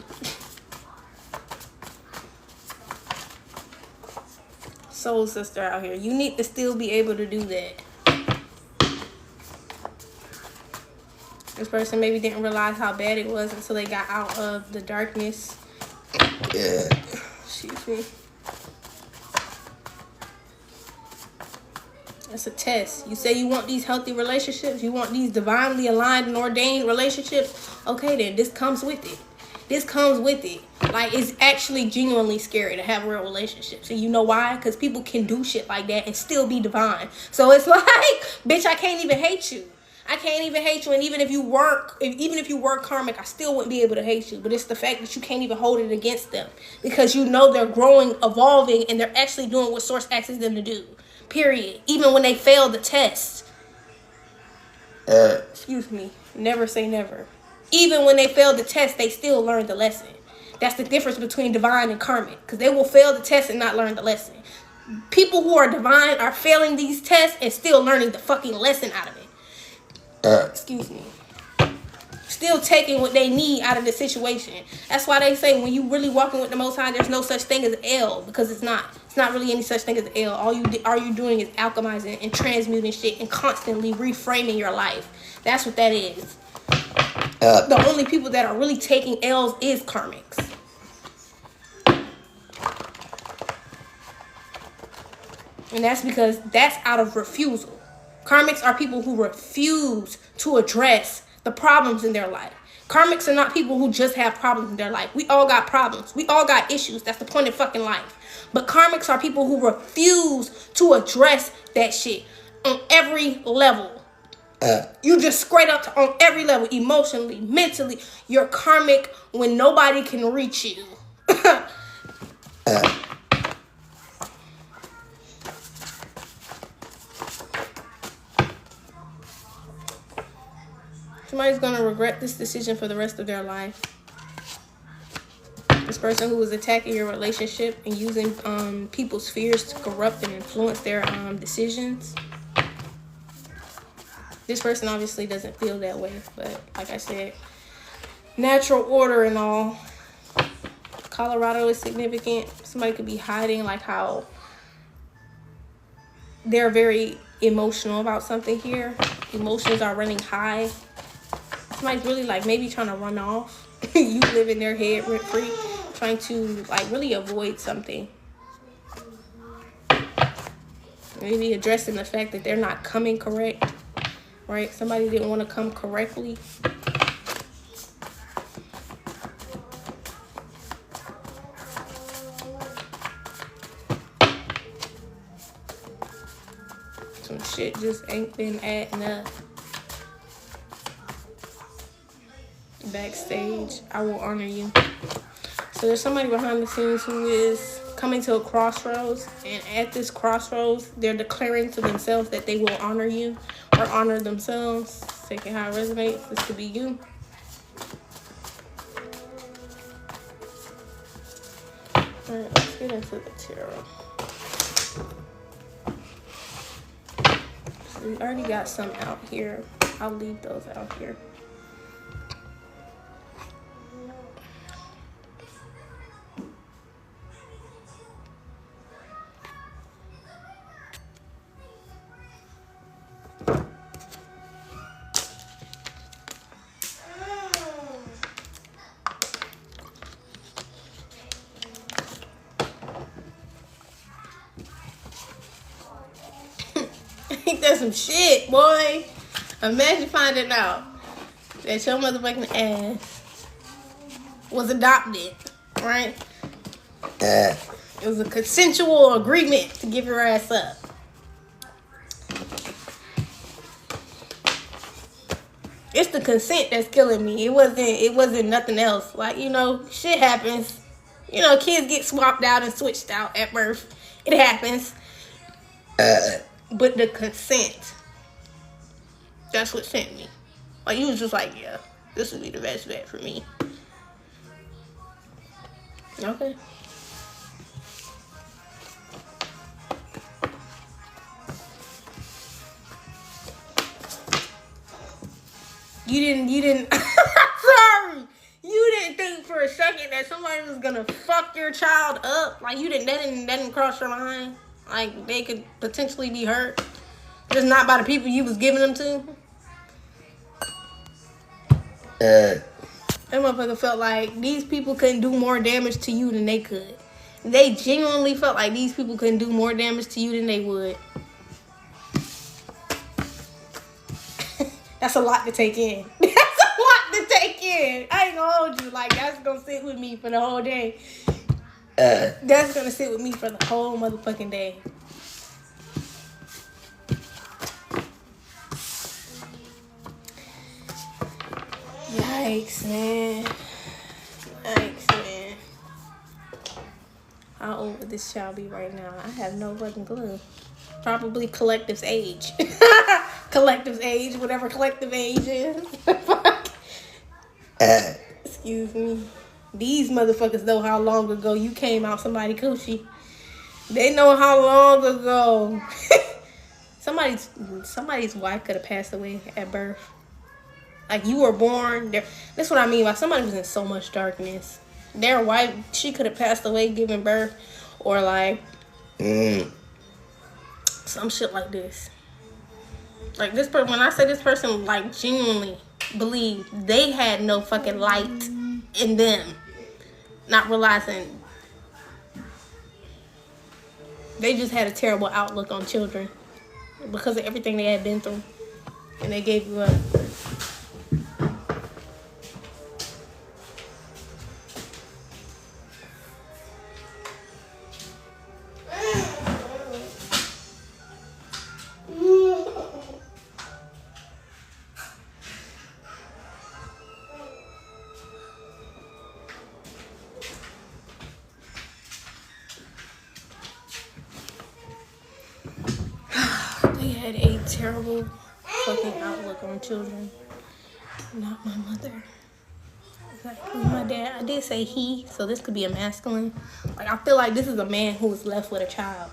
Soul sister out here. You need to still be able to do that. This person maybe didn't realize how bad it was until they got out of the darkness. Yeah. Excuse me. It's a test. You say you want these healthy relationships. You want these divinely aligned and ordained relationships. Okay, then this comes with it. This comes with it. Like, it's actually genuinely scary to have real relationships. And you know why? Because people can do shit like that and still be divine. So it's like, bitch, I can't even hate you. I can't even hate you. And even if you were karmic, I still wouldn't be able to hate you. But it's the fact that you can't even hold it against them. Because you know they're growing, evolving, and they're actually doing what Source asks them to do. Period. Even when they fail the test. Excuse me. Never say never. Even when they fail the test, they still learn the lesson. That's the difference between divine and karmic. Because they will fail the test and not learn the lesson. People who are divine are failing these tests and still learning the fucking lesson out of it. Excuse me. Still taking what they need out of the situation. That's why they say when you really walking with the Most High, there's no such thing as L. Because it's not. It's not really any such thing as L. All you doing is alchemizing and transmuting shit and constantly reframing your life. That's what that is. The only people that are really taking L's is karmics. And that's because that's out of refusal. Karmics are people who refuse to address the problems in their life. Karmics are not people who just have problems in their life. We all got problems. We all got issues. That's the point of fucking life. But karmics are people who refuse to address that shit on every level. You just straight up on every level, emotionally, mentally. You're karmic when nobody can reach you. Somebody's going to regret this decision for the rest of their life. This person who was attacking your relationship and using people's fears to corrupt and influence their decisions. This person obviously doesn't feel that way, but like I said, natural order and all. Colorado is significant. Somebody could be hiding, like how they're very emotional about something here. Emotions are running high. Somebody's really like maybe trying to run off. You live in their head rent free, trying to like really avoid something. Maybe addressing the fact that they're not coming correct, right? Somebody didn't want to come correctly. Some shit just ain't been adding up. Backstage, I will honor you. So there's somebody behind the scenes who is coming to a crossroads, and at this crossroads, they're declaring to themselves that they will honor you or honor themselves. Taking how it resonates. This could be you. Alright, let's get into the tarot. So we already got some out here. I'll leave those out here. Ain't that some shit, boy? Imagine finding out that your motherfucking ass was adopted, right? It was a consensual agreement to give your ass up. It's the consent that's killing me. It wasn't nothing else. Like, you know, shit happens. You know, kids get swapped out and switched out at birth. It happens. But the consent, that's what sent me. Like, you was just like, yeah, this would be the best bet for me. Okay. You didn't, sorry. You didn't think for a second that somebody was gonna fuck your child up. Like, that didn't cross your mind. Like, they could potentially be hurt. Just not by the people you was giving them to. That motherfucker felt like these people couldn't do more damage to you than they could. They genuinely felt like these people couldn't do more damage to you than they would. That's a lot to take in. That's a lot to take in. I ain't gonna hold you. Like, that's gonna sit with me for the whole day. That's gonna sit with me for the whole motherfucking day. Yikes, man. Yikes, man. How old would this child be right now? I have no fucking clue. Probably Collective's age. Collective's age, whatever Collective age is. Fuck. Excuse me. These motherfuckers know how long ago you came out somebody coochie. They know how long ago. Somebody's wife could have passed away at birth. Like, you were born there. That's what I mean by somebody was in so much darkness. Their wife, she could have passed away giving birth, or like some shit like this. Like, this person, when I say this person, like, genuinely believed they had no fucking light in them. Not realizing they just had a terrible outlook on children because of everything they had been through. And they gave you up. Had a terrible fucking outlook on children. Not my mother. Exactly. My dad, I did say he, so this could be a masculine. Like, I feel like this is a man who was left with a child.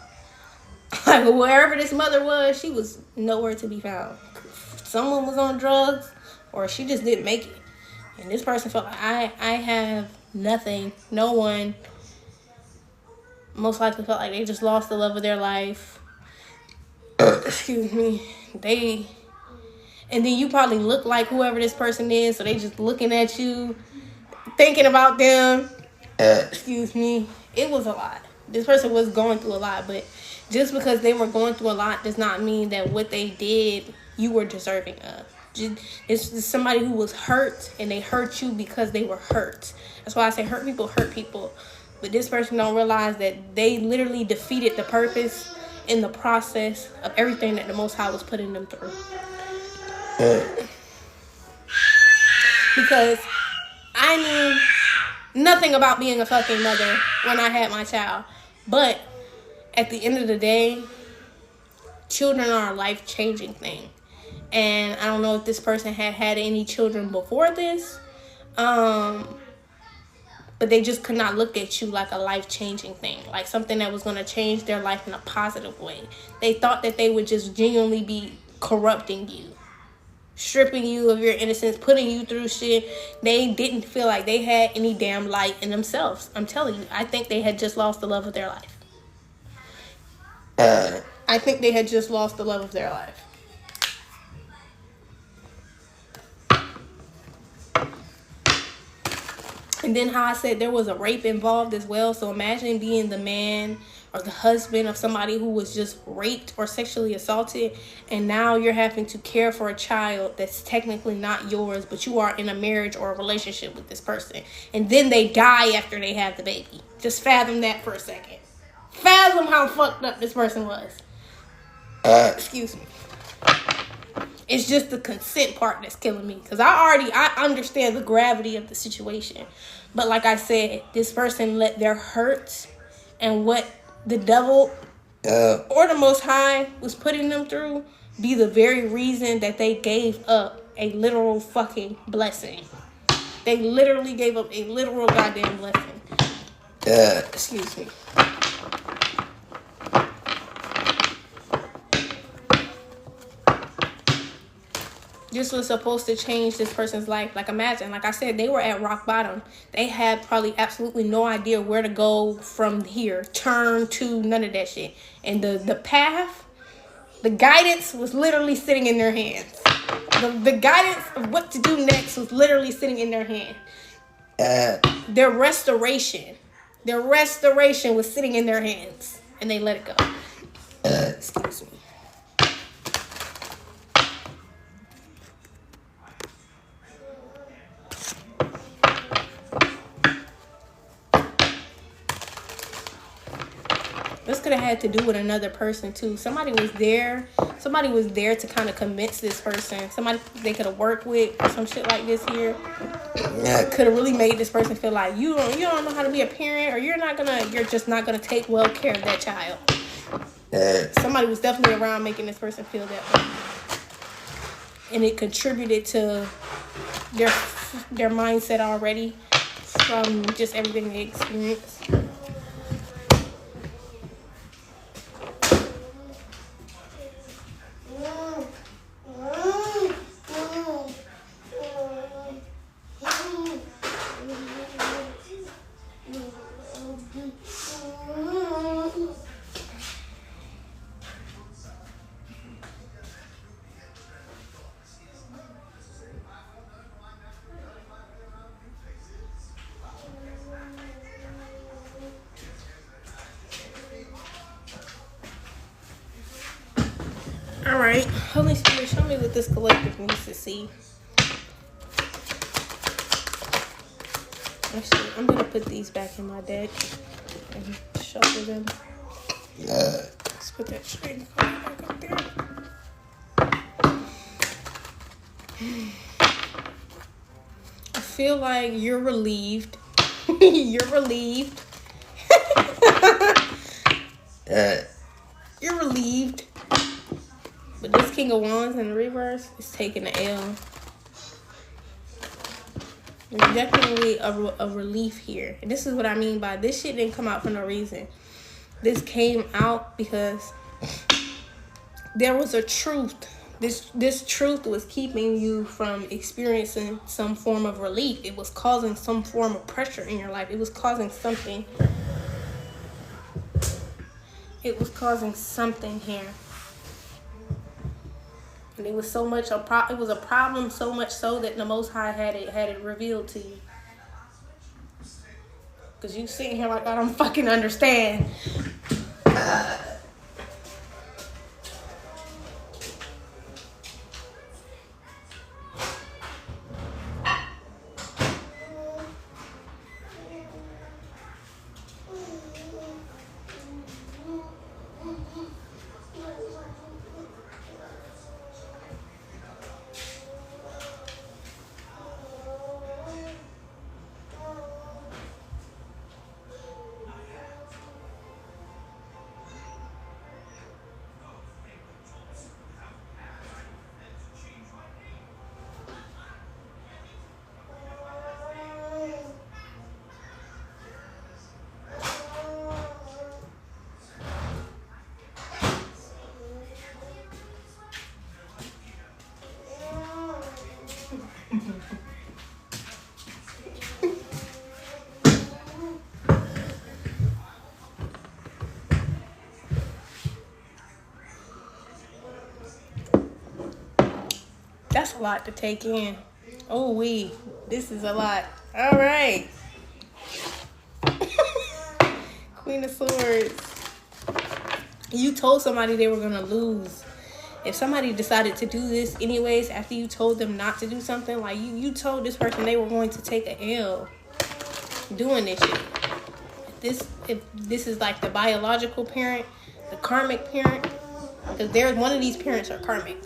Like, wherever this mother was, she was nowhere to be found. Someone was on drugs, or she just didn't make it. And this person felt like, I have nothing, no one. Most likely felt like they just lost the love of their life. Excuse me. And then you probably look like whoever this person is, so they just looking at you, thinking about them. Excuse me. It was a lot. This person was going through a lot, but Just because they were going through a lot does not mean that what they did, you were deserving of. It's somebody who was hurt, and they hurt you because they were hurt. That's why I say hurt people. But this person don't realize that they literally defeated the purpose in the process of everything that the Most High was putting them through. Because I knew nothing about being a fucking mother when I had my child. But at the end of the day, children are a life-changing thing. And I don't know if this person had any children before this. But they just could not look at you like a life-changing thing. Like something that was going to change their life in a positive way. They thought that they would just genuinely be corrupting you. Stripping you of your innocence, putting you through shit. They didn't feel like they had any damn light in themselves. I'm telling you, I think they had just lost the love of their life. I think they had just lost the love of their life. And then how I said there was a rape involved as well. So imagine being the man or the husband of somebody who was just raped or sexually assaulted, and now you're having to care for a child that's technically not yours, but you are in a marriage or a relationship with this person, and then they die after they have the baby. Just fathom that for a second. Fathom how fucked up this person was. Excuse me. It's just the consent part that's killing me, because I understand the gravity of the situation, but like I said, this person let their hurts and what the devil or the Most High was putting them through be the very reason that they gave up a literal fucking blessing. They literally gave up a literal goddamn blessing. Excuse me. This was supposed to change this person's life. Like, imagine, like I said, they were at rock bottom. They had probably absolutely no idea where to go from here. Turn to none of that shit. And the path, the guidance was literally sitting in their hands. The guidance of what to do next was literally sitting in their hand. Their restoration was sitting in their hands. And they let it go. Excuse me. This could have had to do with another person too. Somebody was there to kind of convince this person. Somebody they could have worked with or some shit like this here. Could have really made this person feel like you don't know how to be a parent, or you're just not gonna take well care of that child. Somebody was definitely around making this person feel that way. And it contributed to their mindset already from just everything they experienced. Alright, Holy Spirit, show me what this collective needs to see. Actually, I'm going to put these back in my deck and shuffle them. Let's put that trading card back up there. I feel like you're relieved. You're relieved. You're relieved. But this King of Wands in the reverse is taking the L. There's definitely a relief here. And this is what I mean by this shit didn't come out for no reason. This came out because there was a truth. This truth was keeping you from experiencing some form of relief. It was causing some form of pressure in your life. It was causing something. It was causing something here. And it was so much it was a problem, so much so that the Most High had it revealed to you. Cause you sitting here like I don't fucking understand. That's a lot to take in. Oh, this is a lot. All right. Queen of Swords. You told somebody they were going to lose. If somebody decided to do this anyways after you told them not to do something, like you told this person they were going to take a L doing this shit. If this is like the biological parent, the karmic parent, because there's one of these parents are karmic.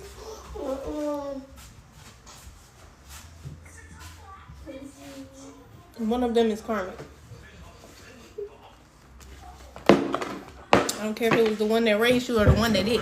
One of them is karmic. I don't care if it was the one that raised you or the one that did.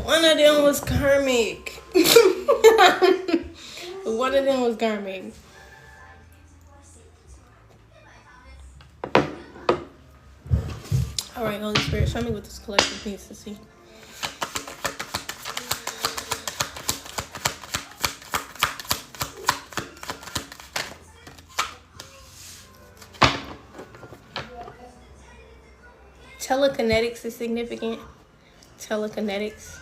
One of them was karmic. One of them was karmic. All right, Holy Spirit, show me what this collective needs to see. Telekinetics is significant. Telekinetics.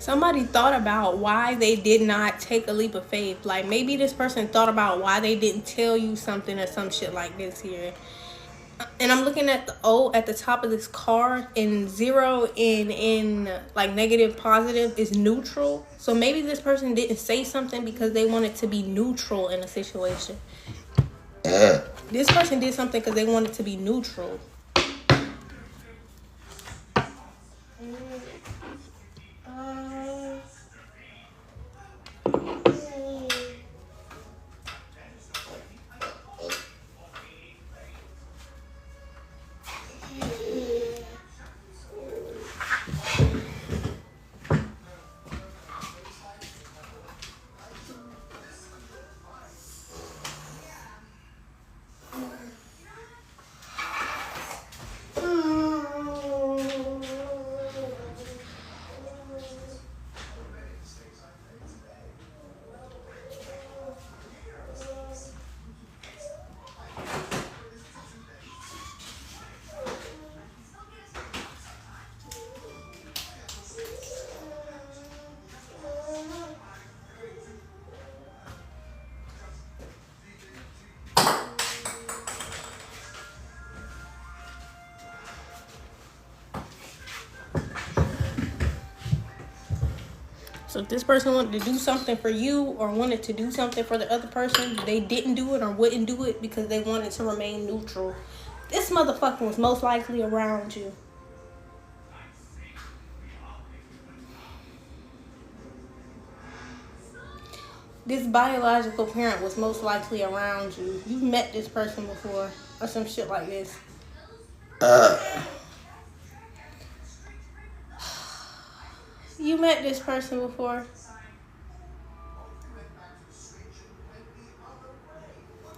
Somebody thought about why they did not take a leap of faith. Like maybe this person thought about why they didn't tell you something or some shit like this here. And I'm looking at the O at the top of this card, and 0 in like negative positive is neutral. So maybe this person didn't say something because they wanted to be neutral in a situation. This person did something because they wanted to be neutral. So if this person wanted to do something for you or wanted to do something for the other person, they didn't do it or wouldn't do it because they wanted to remain neutral. This motherfucker was most likely around you. This biological parent was most likely around you. You've met this person before or some shit like this. You met this person before.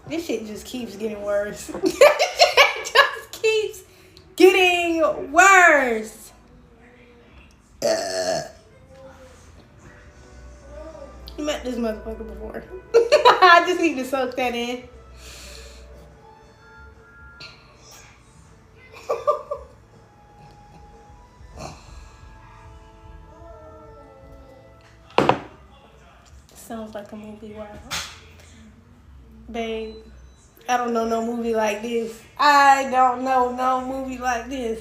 This shit just keeps getting worse. It just keeps getting worse. You met this motherfucker before. I just need to soak that in. Sounds like a movie. Wow. Babe, I don't know no movie like this. I don't know no movie like this.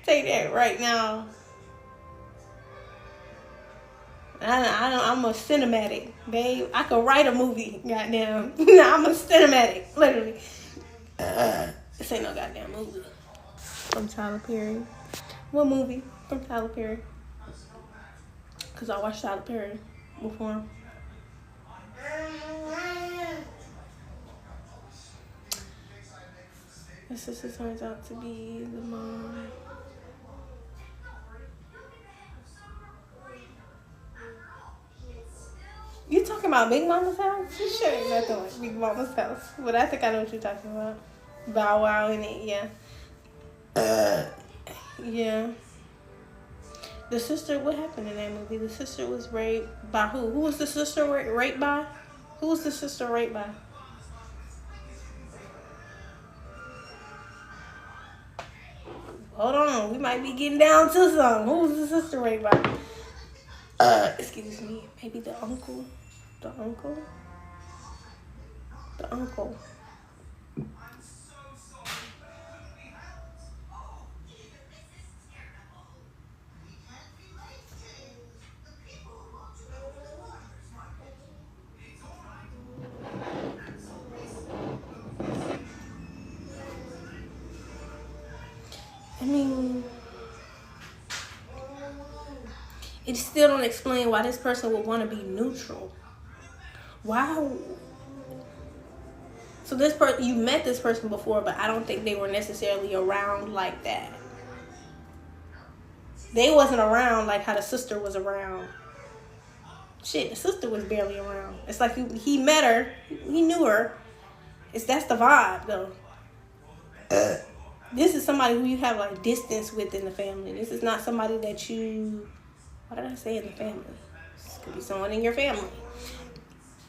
Take that right now. I'm a cinematic, babe. I could write a movie, goddamn. I'm a cinematic, literally. This ain't no goddamn movie. From Tyler Perry. What movie from Tyler Perry? Because I watched Tyler Perry before. The sister turns out to be the mom. You talking about Big Mama's house? You sure ain't nothing like Big Mama's house. But I think I know what you're talking about. Bow Wow in it, yeah. Yeah. The sister, what happened in that movie? The sister was raped by who? Who was the sister raped by? Who was the sister raped by? Hold on, we might be getting down to something. Who was the sister raped by? Excuse me, maybe the uncle? The uncle? The uncle. I mean, it still don't explain why this person would want to be neutral. Why? So this person, you met this person before, but I don't think they were necessarily around like that. They wasn't around like how the sister was around. Shit, the sister was barely around. It's like he met her, he knew her. That's the vibe though. This is somebody who you have like distance with in the family. This is not somebody that you. What did I say in the family? This could be someone in your family.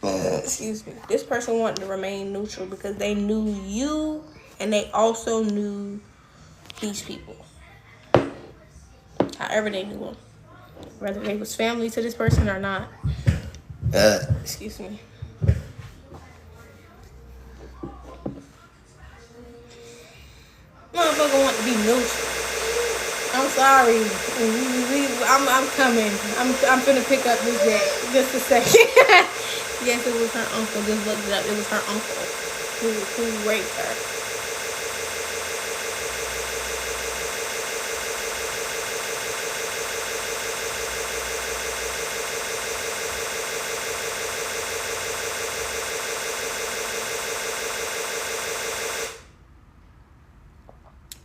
Excuse me. This person wanted to remain neutral because they knew you and they also knew these people. However they knew them. Whether they was family to this person or not. Excuse me. Motherfucker want to be neutral. I'm sorry. I'm coming. I'm finna pick up this day. Just a second. Yes, it was her uncle. Just looked it up. It was her uncle who raped her.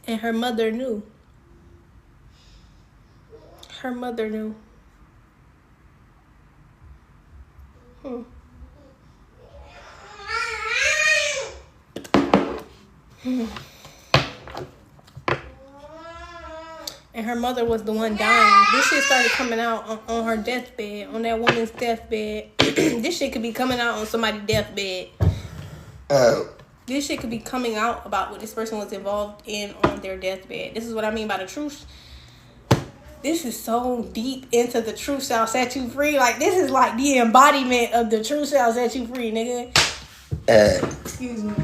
And her mother knew. Her mother knew. And her mother was the one dying. This shit started coming out on her deathbed, on that woman's deathbed. This shit could be coming out on somebody's deathbed. This shit could be coming out about what this person was involved in on their deathbed. This is what I mean by the truth. This is so deep into the truth shall set you free. Like, this is like the embodiment of the truth shall set you free, nigga. Excuse me.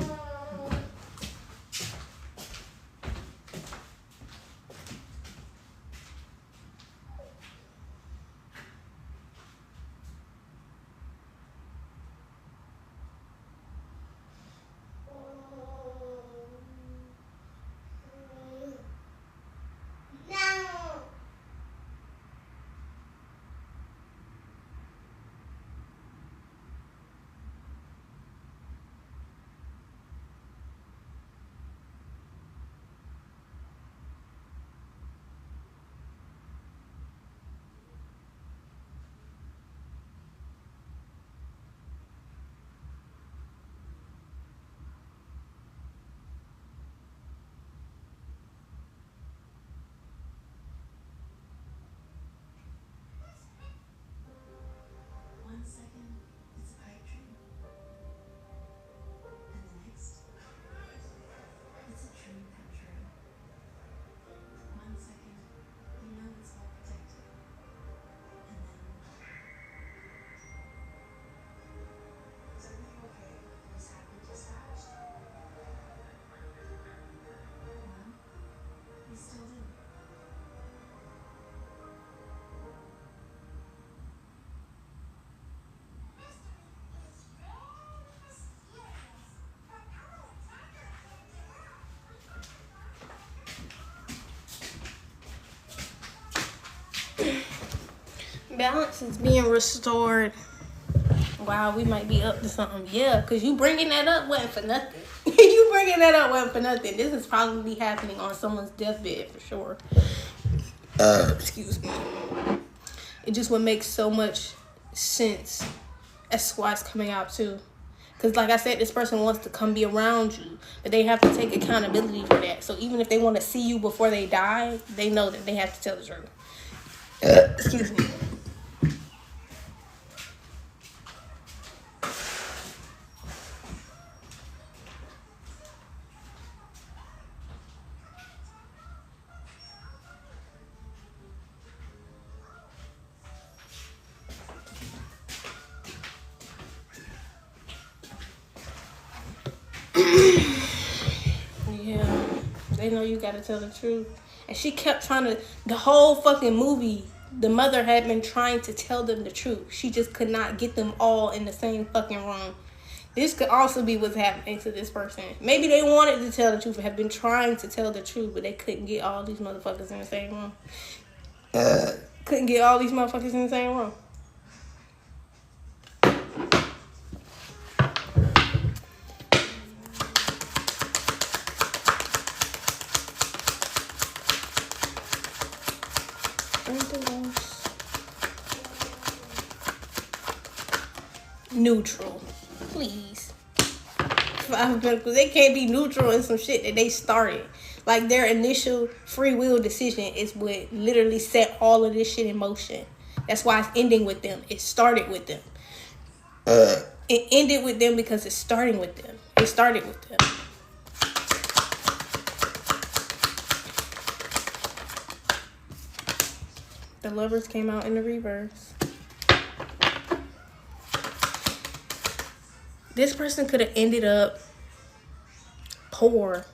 Balance is being restored. Wow, we might be up to something. Yeah, because you bringing that up wasn't for nothing. You bringing that up wasn't for nothing. This is probably happening on someone's deathbed for sure. Excuse me. It just would make so much sense. That's why it's coming out too. Because like I said, this person wants to come be around you, but they have to take accountability for that. So even if they want to see you before they die, they know that they have to tell the truth. Excuse me. Yeah, they know you gotta tell the truth. And she kept trying to, the whole fucking movie, the mother had been trying to tell them the truth. She just could not get them all in the same fucking room. This could also be what's happening to this person. Maybe they wanted to tell the truth, have been trying to tell the truth, but they couldn't get all these motherfuckers in the same room. Couldn't get all these motherfuckers in the same room. Neutral, please. Because they can't be neutral in some shit that they started. Like their initial free will decision is what literally set all of this shit in motion. That's why it's ending with them. It started with them. It ended with them because it's starting with them. It started with them. The Lovers came out in the reverse. This person could have ended up poor.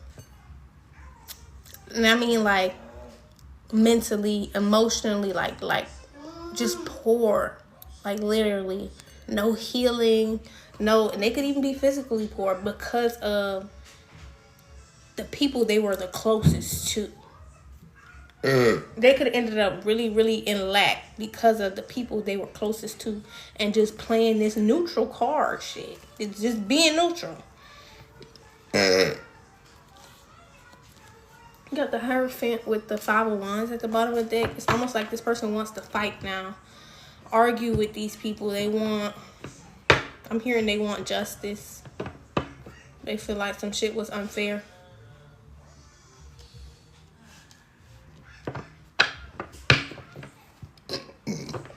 And I mean like mentally, emotionally, like just poor. Like literally. No healing. No, and they could even be physically poor because of the people they were the closest to. They could have ended up really, really in lack because of the people they were closest to and just playing this neutral card shit. It's just being neutral. You got the Hierophant with the Five of Wands at the bottom of the deck. It's almost like this person wants to fight now. Argue with these people. I'm hearing they want justice. They feel like some shit was unfair.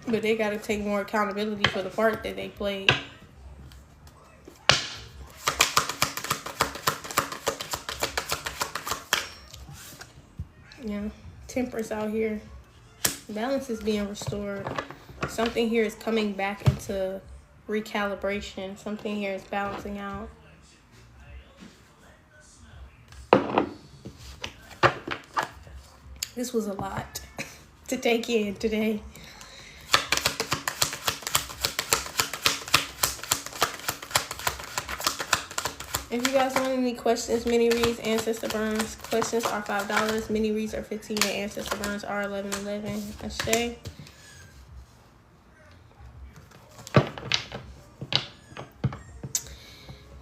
But they got to take more accountability for the part that they played. Yeah. Temperance out here. Balance is being restored. Something here is coming back into recalibration. Something here is balancing out. This was a lot to take in today. If you guys want any questions, mini reads, ancestor burns, questions are $5. Mini reads are $15 and ancestor burns are $11.11. Ashe.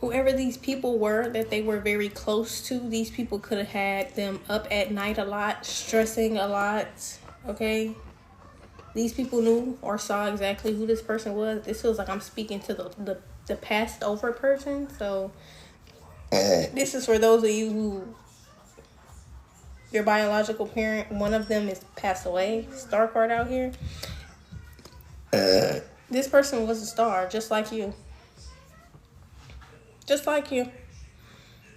Whoever these people were that they were very close to, these people could have had them up at night a lot, stressing a lot, okay? These people knew or saw exactly who this person was. This feels like I'm speaking to the passed over person, so this is for those of you who your biological parent, one of them is passed away. Star card out here. This person was a star, just like you. Just like you.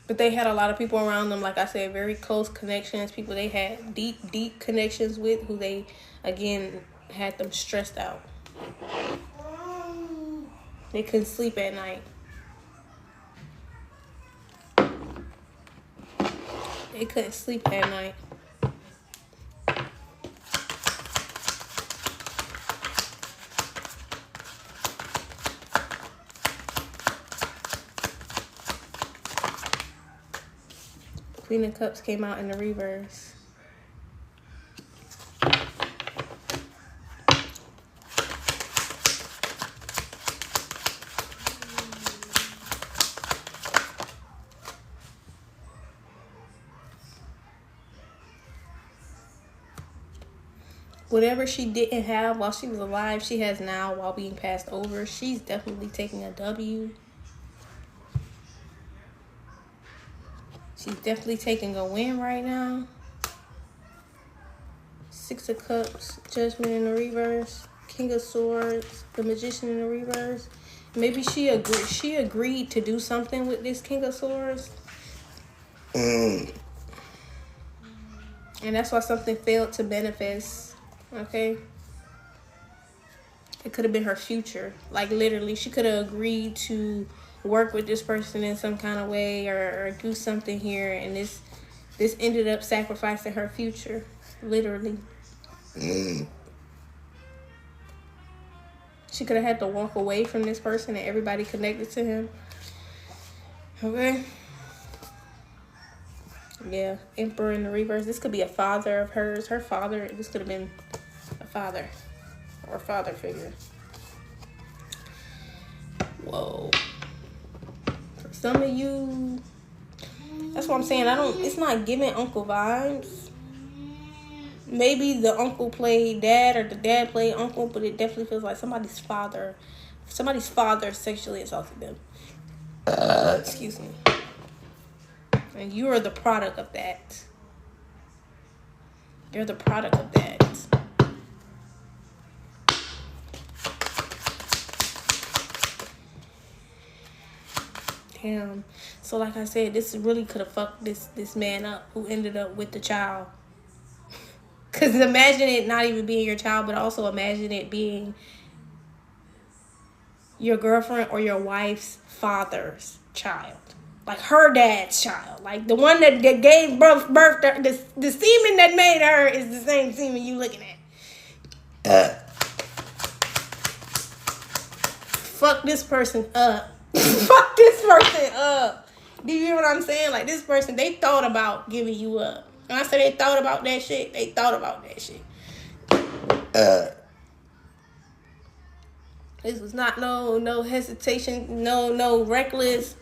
But they had a lot of people around them, like I said, very close connections. People they had deep, deep connections with who they, again, had them stressed out. They couldn't sleep at night. They couldn't sleep at night. Queen of Cups came out in the reverse. Whatever she didn't have while she was alive, she has now while being passed over. She's definitely taking a W. She's definitely taking a win right now. Six of Cups, Judgment in the reverse, King of Swords, the Magician in the reverse. Maybe she agreed to do something with this King of Swords. And that's why something failed to manifest. Okay? It could have been her future. Like, literally, she could have agreed to work with this person in some kind of way or do something here. And this ended up sacrificing her future. Literally. She could have had to walk away from this person and everybody connected to him. Okay? Yeah, Emperor in the reverse. This could be a father of hers. Her father. This could have been a father or a father figure. Whoa. For some of you, that's what I'm saying. It's not giving uncle vibes. Maybe the uncle played dad or the dad played uncle, but it definitely feels like somebody's father sexually assaulted them. Excuse me. And you are the product of that. You're the product of that. Damn. So like I said, this really could have fucked this man up who ended up with the child. Because imagine it not even being your child, but also imagine it being your girlfriend or your wife's father's child. Like her dad's child. Like the one that gave birth to her. The semen that made her is the same semen you looking at. Fuck this person up. Fuck this person up. Do you hear what I'm saying? Like this person, they thought about giving you up. When I say they thought about that shit, they thought about that shit. This was not no hesitation, no reckless.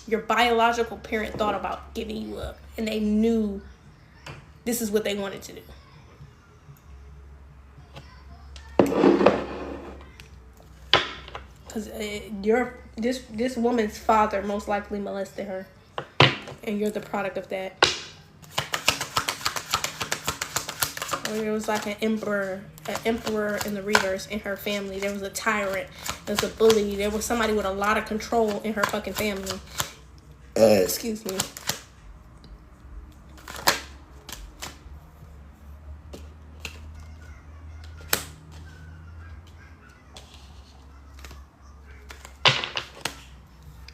Your biological parent thought about giving you up, and they knew this is what they wanted to do. Because this woman's father most likely molested her, and you're the product of that. Or there was like an emperor in the reverse in her family. There was a tyrant. There was a bully. There was somebody with a lot of control in her fucking family. Excuse me.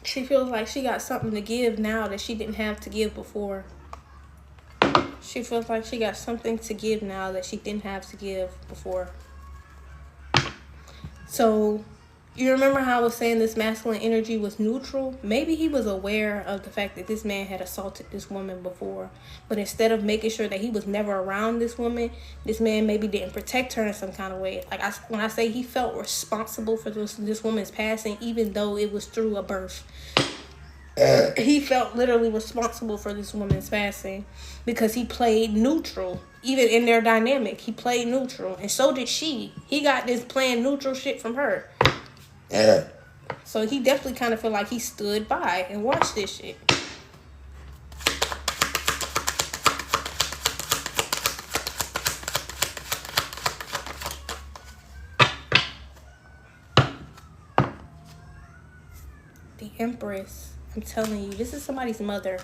She feels like she got something to give now that she didn't have to give before. She feels like she got something to give now that she didn't have to give before. So, you remember how I was saying this masculine energy was neutral? Maybe he was aware of the fact that this man had assaulted this woman before. But instead of making sure that he was never around this woman, this man maybe didn't protect her in some kind of way. Like when I say he felt responsible for this woman's passing, even though it was through a birth. He felt literally responsible for this woman's passing because he played neutral. Even in their dynamic, he played neutral. And so did she. He got this playing neutral shit from her. So he definitely kind of feel like he stood by and watched this shit. The Empress. I'm telling you, this is somebody's mother.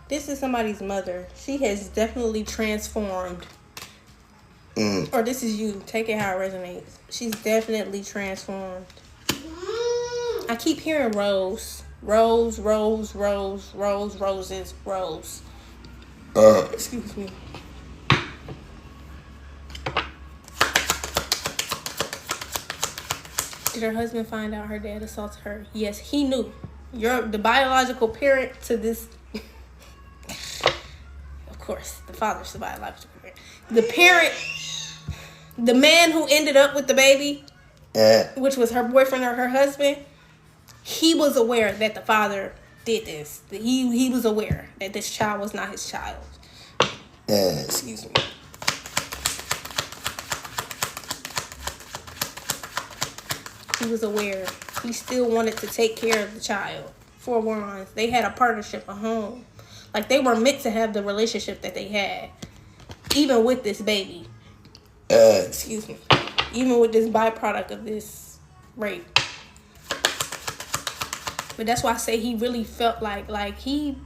This is somebody's mother. She has definitely transformed. Or this is you. Take it how it resonates. She's definitely transformed. I keep hearing rose. Rose, rose, rose, rose, roses, rose. Excuse me. Did her husband find out her dad assaulted her? Yes, he knew. You're the biological parent to this. Of course, the father's the biological parent. The parent, the man who ended up with the baby, which was her boyfriend or her husband, he was aware that the father did this. He was aware that this child was not his child. Excuse me. He was aware. He still wanted to take care of the child. For Warrens, they had a partnership, a home. Like, they were meant to have the relationship that they had. Even with this baby. Excuse me. Even with this byproduct of this rape. But that's why I say he really felt like he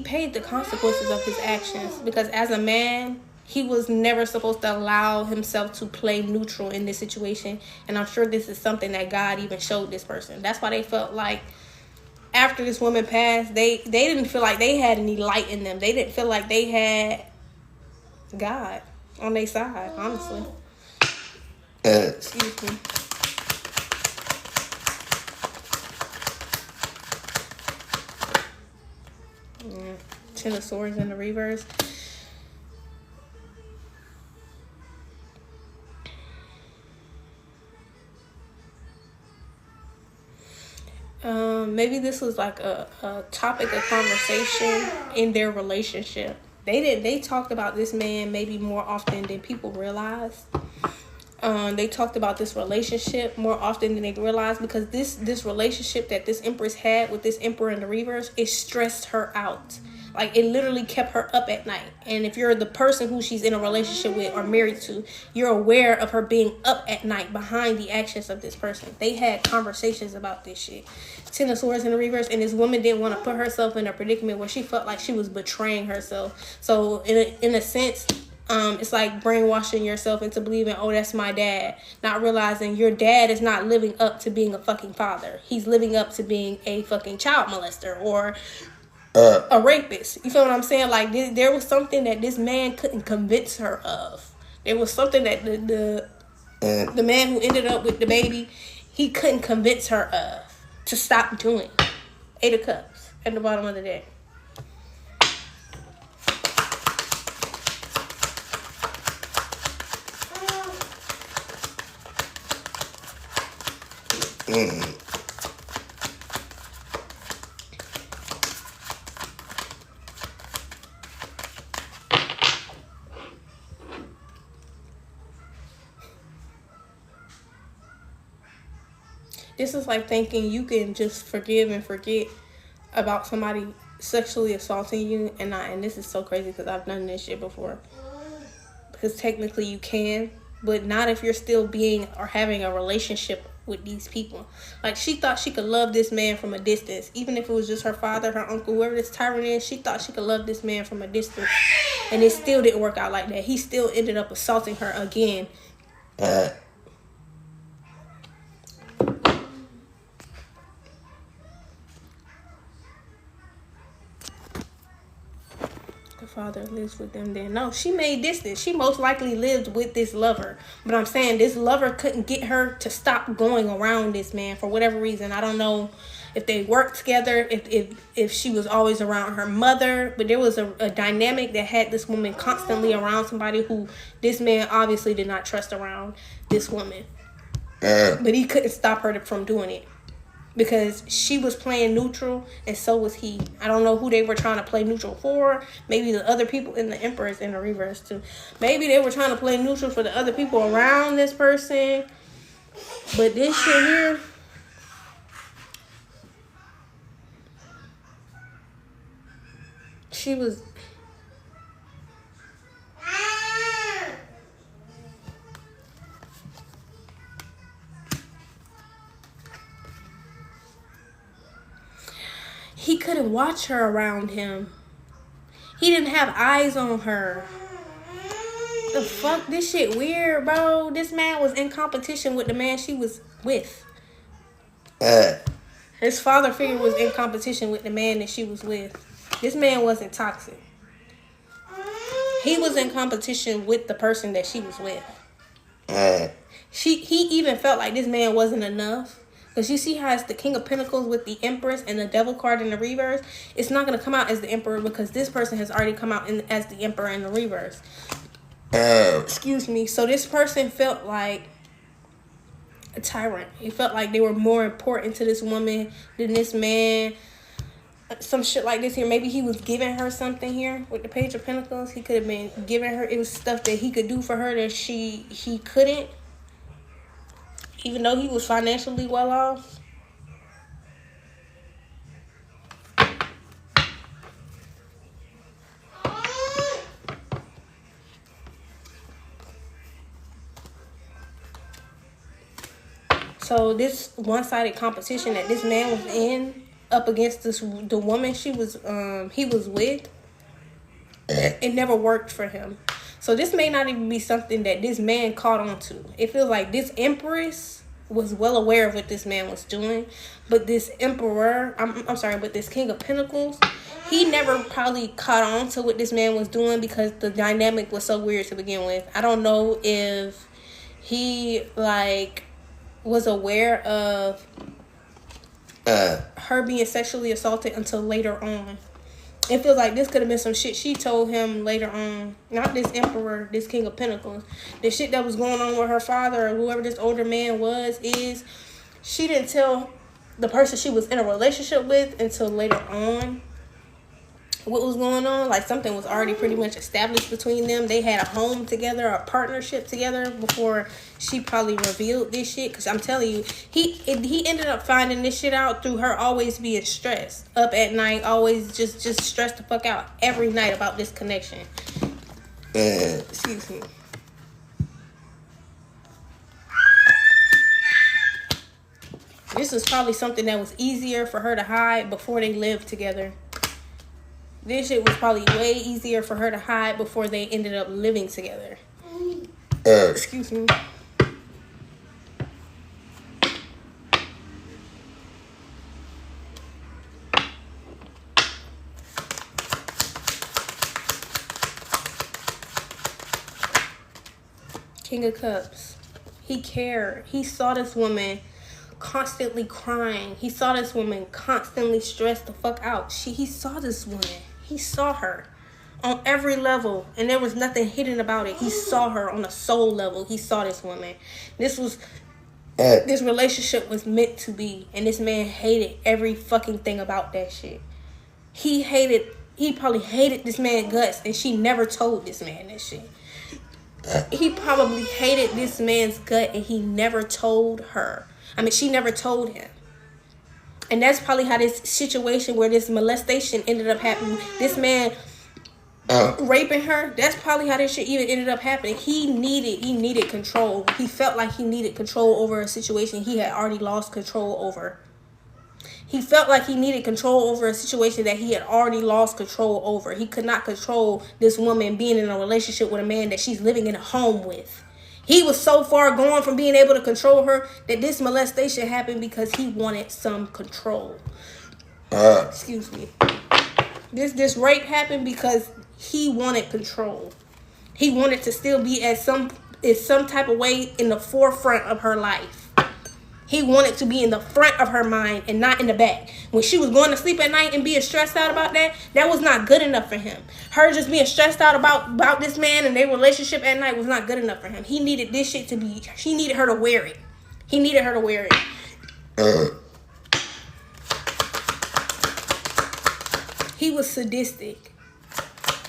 paid the consequences of his actions. Because as a man, he was never supposed to allow himself to play neutral in this situation. And I'm sure this is something that God even showed this person. That's why they felt like after this woman passed, they didn't feel like they had any light in them. They didn't feel like they had God on their side, honestly. Excuse me. Ten of Swords in the reverse. Maybe this was like a topic of conversation in their relationship. They talked about this man maybe more often than people realize. They talked about this relationship more often than they realized, because this relationship that this Empress had with this Emperor in the reverse, it stressed her out. Like, it literally kept her up at night. And if you're the person who she's in a relationship with or married to, you're aware of her being up at night behind the actions of this person. They had conversations about this shit. Ten of Swords in the reverse, and this woman didn't want to put herself in a predicament where she felt like she was betraying herself. So in a sense, it's like brainwashing yourself into believing, oh, that's my dad. Not realizing your dad is not living up to being a fucking father. He's living up to being a fucking child molester or a rapist. You feel what I'm saying? Like, there was something that this man couldn't convince her of. There was something that the man who ended up with the baby, he couldn't convince her of to stop doing. 8 of Cups at the bottom of the deck. This is like thinking you can just forgive and forget about somebody sexually assaulting you, and this is so crazy because I've done this shit before. Because technically you can, but not if you're still being or having a relationship with these people. Like, she thought she could love this man from a distance. Even if it was just her father, her uncle, whoever this tyrant is, she thought she could love this man from a distance. And it still didn't work out like that. He still ended up assaulting her again. Father lives with them then. No, she made distance. She most likely lived with this lover. But I'm saying this lover couldn't get her to stop going around this man for whatever reason. I don't know if they worked together, if she was always around her mother. But there was a dynamic that had this woman constantly around somebody who this man obviously did not trust around this woman. But he couldn't stop her from doing it. Because she was playing neutral, and so was he. I don't know who they were trying to play neutral for. Maybe the other people in the Empress in the reverse, too. Maybe they were trying to play neutral for the other people around this person. But this shit here... She was... He couldn't watch her around him. He didn't have eyes on her. The fuck? This shit weird, bro. This man was in competition with the man she was with. His father figure was in competition with the man that she was with. This man wasn't toxic. He was in competition with the person that she was with. He even felt like this man wasn't enough. Because you see how it's the King of Pentacles with the Empress and the Devil card in the reverse. It's not going to come out as the Emperor because this person has already come out as the Emperor in the reverse. Excuse me. So this person felt like a tyrant. He felt like they were more important to this woman than this man. some shit like this here. Maybe he was giving her something here with the Page of Pentacles. He could have been giving her, it was stuff that he could do for her that he couldn't, even though he was financially well off. So this one-sided competition that this man was in up against the woman he was with, it never worked for him. So this may not even be something that this man caught on to. It feels like this Empress was well aware of what this man was doing, but this Emperor, but this King of Pentacles, he never probably caught on to what this man was doing because the dynamic was so weird to begin with. I don't know if he was aware of her being sexually assaulted until later on. It feels like this could have been some shit she told him later on. Not this Emperor, this King of Pentacles. The shit that was going on with her father or whoever this older man is she didn't tell the person she was in a relationship with until later on what was going on. Like, something was already pretty much established between them. They had a home together, a partnership together before she probably revealed this shit. Because I'm telling you, he ended up finding this shit out through her always being stressed up at night, always just stressed the fuck out every night about this connection. Excuse me. This was probably something that was easier for her to hide before they lived together. This shit was probably way easier for her to hide before they ended up living together. Excuse me. King of Cups. He cared. He saw this woman constantly crying. He saw this woman constantly stressed the fuck out. He saw this woman. He saw her on every level, and there was nothing hidden about it. He saw her on a soul level. He saw this woman. This relationship was meant to be, and this man hated every fucking thing about that shit. He probably hated this man guts, and she never told this man that shit. He probably hated this man's gut, and he never told her. She never told him. And that's probably how this situation where this molestation ended up happening. This man raping her, that's probably how this shit even ended up happening. He needed control. He felt like he needed control over a situation he had already lost control over. He felt like he needed control over a situation that he had already lost control over. He could not control this woman being in a relationship with a man that she's living in a home with. He was so far gone from being able to control her that this molestation happened because he wanted some control. Excuse me. This rape happened because he wanted control. He wanted to still be in some type of way in the forefront of her life. He wanted to be in the front of her mind and not in the back. When she was going to sleep at night and being stressed out about that was not good enough for him. Her just being stressed out about this man and their relationship at night was not good enough for him. He needed this shit to be, she needed her to wear it. He needed her to wear it. He was sadistic.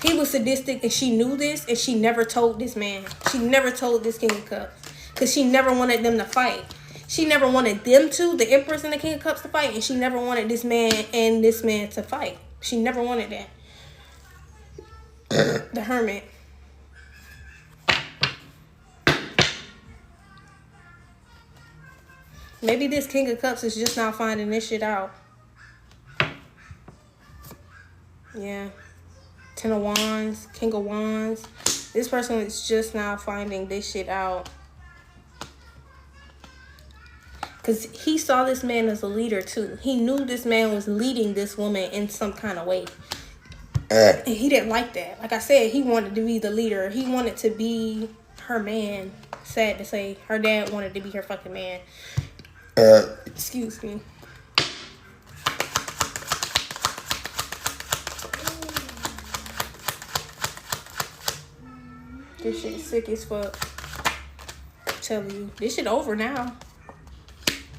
He was sadistic, and she knew this, and she never told this man. She never told this King of Cups because she never wanted them to fight. She never wanted them to, the Empress and the King of Cups, to fight, and she never wanted this man and this man to fight. She never wanted that. The Hermit. Maybe this King of Cups is just now finding this shit out. Yeah. Ten of Wands, King of Wands. This person is just now finding this shit out. Because he saw this man as a leader too. He knew this man was leading this woman in some kind of way. And he didn't like that. Like I said, he wanted to be the leader. He wanted to be her man. Sad to say, her dad wanted to be her fucking man. Excuse me. This shit sick as fuck. I'm telling you. This shit over now.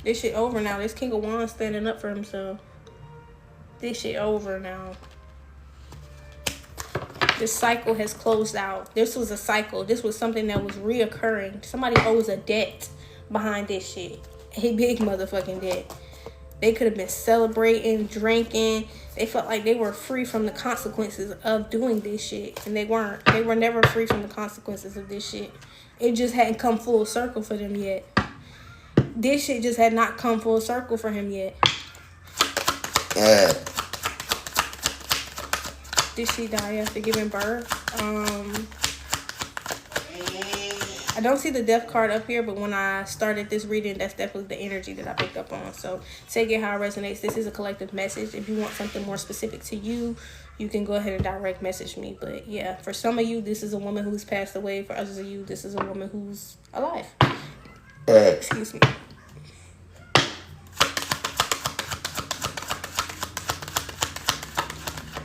This shit over now. This King of Wands standing up for himself. This shit over now. This cycle has closed out. This was a cycle. This was something that was reoccurring. Somebody owes a debt behind this shit. A big motherfucking debt. They could have been celebrating, drinking. They felt like they were free from the consequences of doing this shit. And they weren't. They were never free from the consequences of this shit. It just hadn't come full circle for them yet. This shit just had not come full circle for him yet. Did she die after giving birth? I don't see the death card up here, but when I started this reading, that's definitely the energy that I picked up on. So take it how it resonates. This is a collective message. If you want something more specific to you, you can go ahead and direct message me. But yeah, for some of you, this is a woman who's passed away. For others of you, this is a woman who's alive. Excuse me.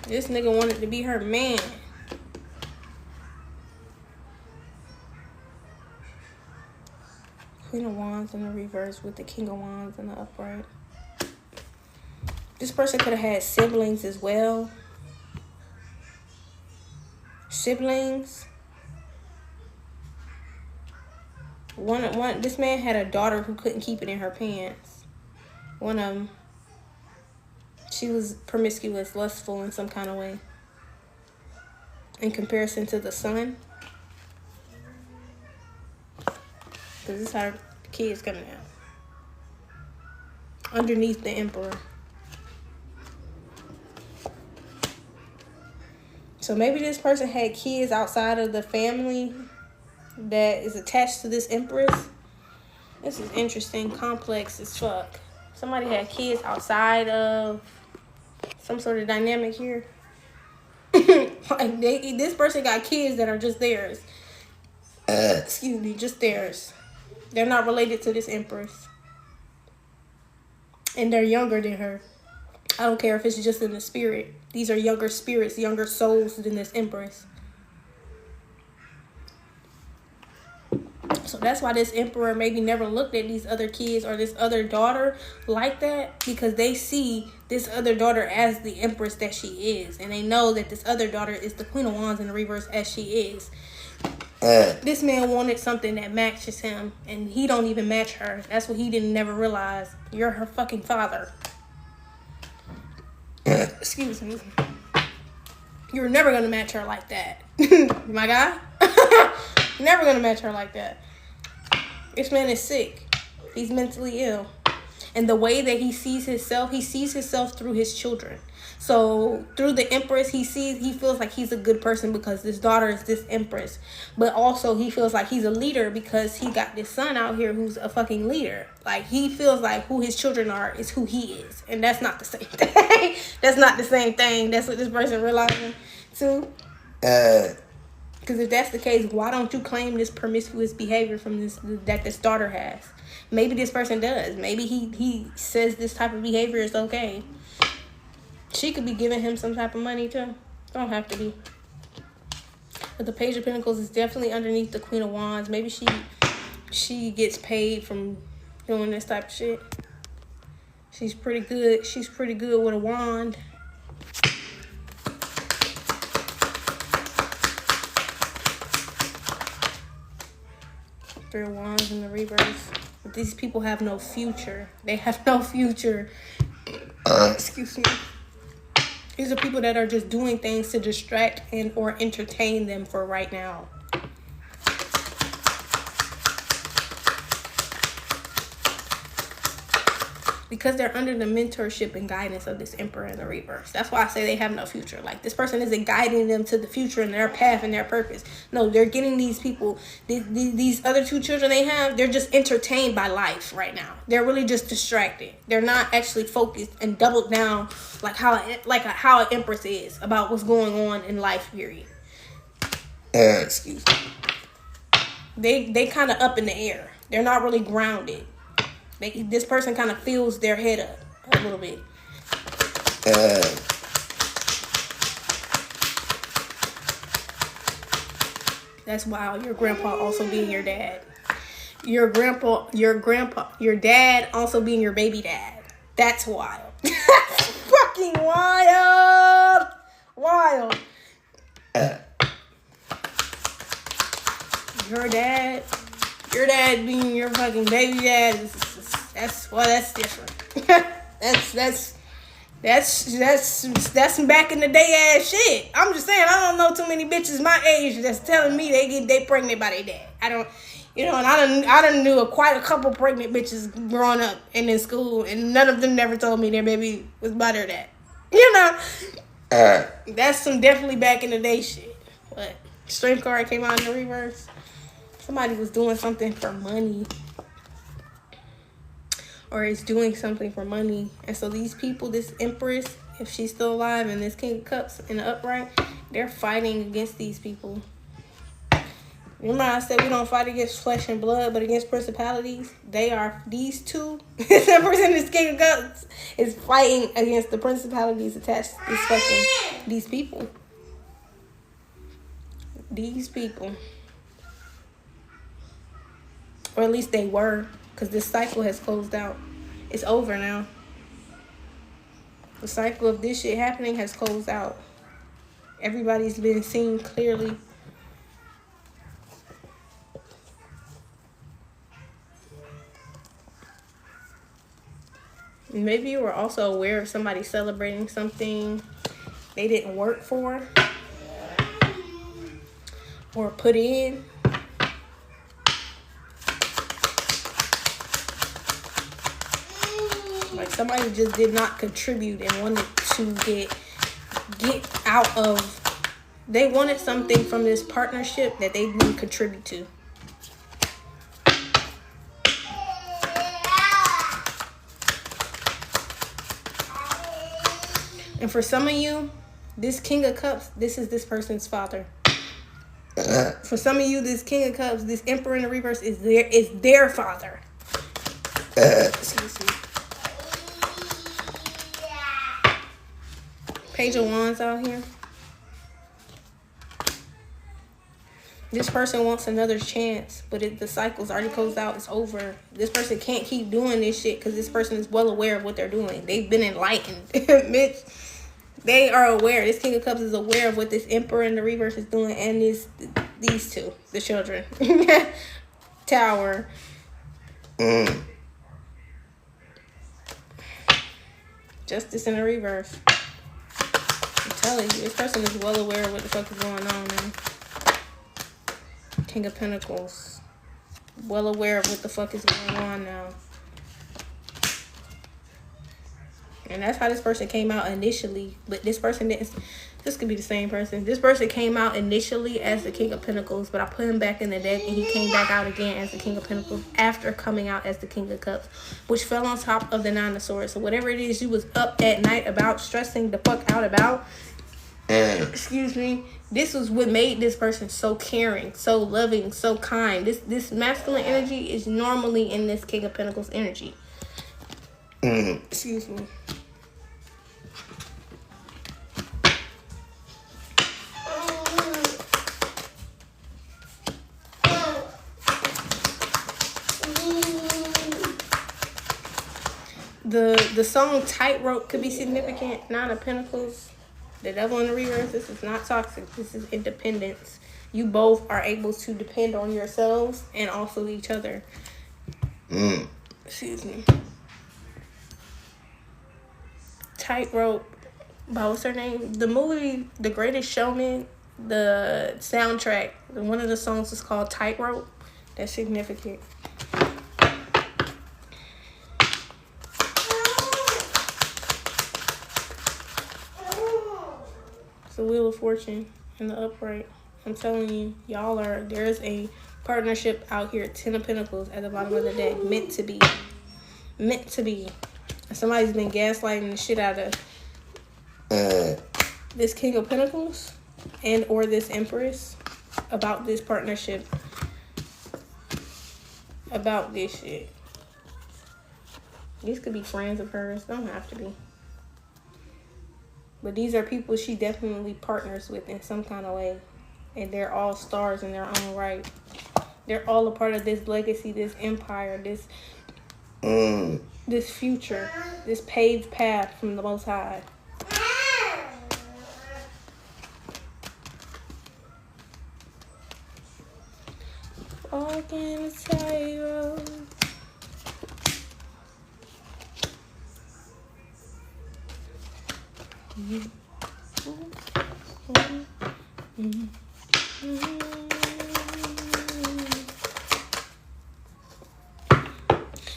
This nigga wanted to be her man. Queen of Wands in the reverse with the King of Wands in the upright. This person could have had siblings as well. Siblings. This man had a daughter who couldn't keep it in her pants. One of them. She was promiscuous, lustful in some kind of way. In comparison to the son. Because this is how the kid's coming out. Underneath the Emperor. So maybe this person had kids outside of the family that is attached to this Empress. This is interesting. Complex as fuck. Somebody had kids outside of some sort of dynamic here. Like this person got kids that are just theirs. Excuse me, just theirs. They're not related to this Empress. And they're younger than her. I don't care if it's just in the spirit. These are younger spirits, younger souls than this Empress. So that's why this Emperor maybe never looked at these other kids or this other daughter like that. Because they see this other daughter as the Empress that she is. And they know that this other daughter is the Queen of Wands in the reverse as she is. This man wanted something that matches him. And he don't even match her. That's what he didn't never realize. You're her fucking father. Excuse me. You're never going to match her like that. My guy. Never going to match her like that. This man is sick. He's mentally ill. And the way that he sees himself through his children. So through the Empress, he feels like he's a good person because this daughter is this Empress. But also he feels like he's a leader because he got this son out here who's a fucking leader. Like he feels like who his children are is who he is. And that's not the same thing. That's not the same thing. That's what this person realizing too. Because if that's the case, why don't you claim this promiscuous behavior from this daughter has? Maybe this person does. Maybe he says this type of behavior is okay. She could be giving him some type of money too. Don't have to be. But the Page of Pentacles is definitely underneath the Queen of Wands. Maybe she gets paid from doing this type of shit. She's pretty good. She's pretty good with a wand. Three of Wands in the reverse. But these people have no future. They have no future. Excuse me. These are people that are just doing things to distract and or entertain them for right now. Because they're under the mentorship and guidance of this Emperor in the reverse. That's why I say they have no future. Like, this person isn't guiding them to the future and their path and their purpose. No, they're getting these people, these other two children they have, they're just entertained by life right now. They're really just distracted. They're not actually focused and doubled down like how an Empress is about what's going on in life, period. Excuse me. They kind of up in the air. They're not really grounded. This person kind of fills their head up a little bit. That's wild. Your grandpa also being your dad. Your dad also being your baby dad. That's wild. fucking wild. Wild. Your dad being your fucking baby dad, that's different. that's some back in the day ass shit. I'm just saying, I don't know too many bitches my age that's telling me they pregnant by their dad. I don't, and I done knew quite a couple pregnant bitches growing up and in school, and none of them never told me their baby was by their dad. That's some definitely back in the day shit. But Strength card came out in the reverse. Somebody was doing something for money. Or is doing something for money. And so these people, this Empress, if she's still alive, and this King of Cups in the upright, they're fighting against these people. Remember I said we don't fight against flesh and blood, but against principalities? They are, these two, this Empress and this King of Cups is fighting against the principalities attached to these people. These people. Or at least they were. Because this cycle has closed out. It's over now. The cycle of this shit happening has closed out. Everybody's been seen clearly. Maybe you were also aware of somebody celebrating something they didn't work for or put in. Like somebody just did not contribute and wanted to get out of. They wanted something from this partnership that they didn't contribute to. And for some of you, this King of Cups, this is this person's father. For some of you, this King of Cups, this Emperor in the reverse is their father. Excuse me. Page of Wands out here. This person wants another chance, but the cycle's already closed out. It's over. This person can't keep doing this shit because this person is well aware of what they're doing. They've been enlightened. Bitch, they are aware. This King of Cups is aware of what this Emperor in the reverse is doing, and these two, the children. Tower. Justice in the reverse. I'm telling you, this person is well aware of what the fuck is going on, man. King of Pentacles. Well aware of what the fuck is going on now. And that's how this person came out initially. But this person didn't. This could be the same person. This person came out initially as the King of Pentacles, but I put him back in the deck and he came back out again as the King of Pentacles after coming out as the King of Cups, which fell on top of the Nine of Swords. So whatever it is you was up at night about, stressing the fuck out about, excuse me, this was what made this person so caring, so loving, so kind. This masculine energy is normally in this King of Pentacles energy. Excuse me. The song Tightrope could be significant. Nine of Pentacles. The Devil in the reverse. This is not toxic. This is independence. You both are able to depend on yourselves and also each other. Excuse me. Tightrope. But what's her name? The movie The Greatest Showman, the soundtrack, one of the songs is called Tightrope. That's significant. The Wheel of Fortune in the upright. I'm telling you, there's a partnership out here. 10 of Pentacles at the bottom of the deck. Meant to be. Meant to be. Somebody's been gaslighting the shit out of this King of Pentacles and or this Empress about this partnership. About this shit. These could be friends of hers. Don't have to be. But these are people she definitely partners with in some kind of way. And they're all stars in their own right. They're all a part of this legacy, this empire, this future, this paved path from the Most High. walking a tightrope.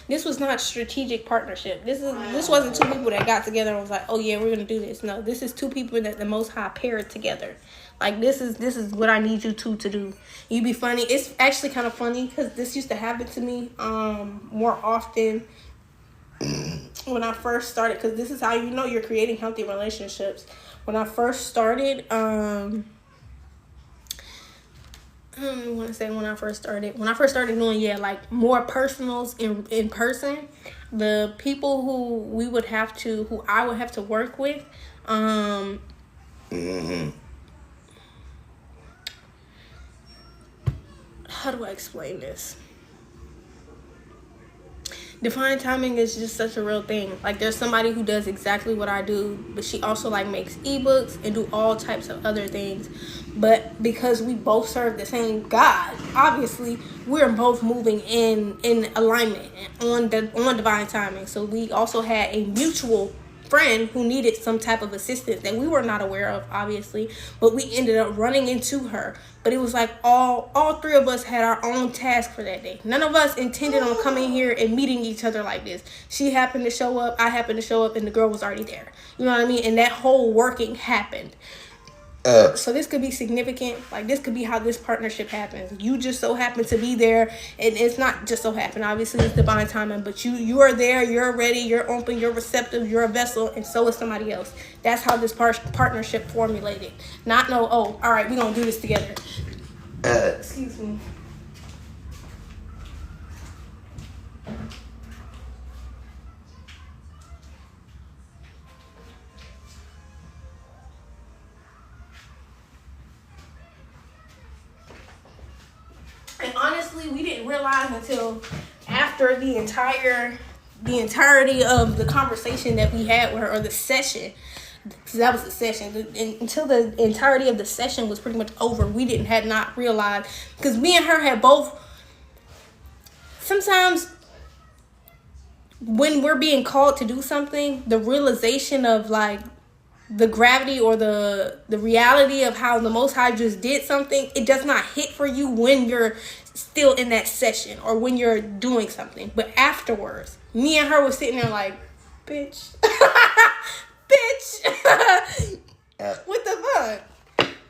This was not strategic partnership. This wasn't two people that got together and was like, oh yeah, we're gonna do this. No, this is two people that the Most High paired together. Like this is what I need you two to do. You be funny. It's actually kind of funny because this used to happen to me more often when I first started. Because this is how you know you're creating healthy relationships. When I first started, I don't want to say when I first started doing like more personals in person, the people who I would have to work with, how do I explain this? Divine timing is just such a real thing. Like there's somebody who does exactly what I do, but she also like makes ebooks and do all types of other things. But because we both serve the same God, obviously we're both moving in alignment on divine timing. So we also had a mutual friend who needed some type of assistance that we were not aware of, obviously, but we ended up running into her. But it was like all three of us had our own task for that day. None of us intended on coming here and meeting each other like this. She happened to show up, I happened to show up, and the girl was already there. You know what I mean? And that whole working happened. So this could be significant. Like this could be how this partnership happens. You just so happen to be there, and it's not just so happen. Obviously, it's divine timing. But you are there. You're ready. You're open. You're receptive. You're a vessel, and so is somebody else. That's how this partnership formulated. Not no. Oh, all right. We're gonna do this together. Excuse me. And honestly, we didn't realize until after the entirety of the conversation that we had with her, or the session, because that was the session, until the entirety of the session was pretty much over, we had not realized, because me and her had both, sometimes when we're being called to do something, the realization of like the gravity or the reality of how the Most High just did something, it does not hit for you when you're still in that session or when you're doing something. But afterwards, me and her was sitting there like, bitch, bitch, what the fuck?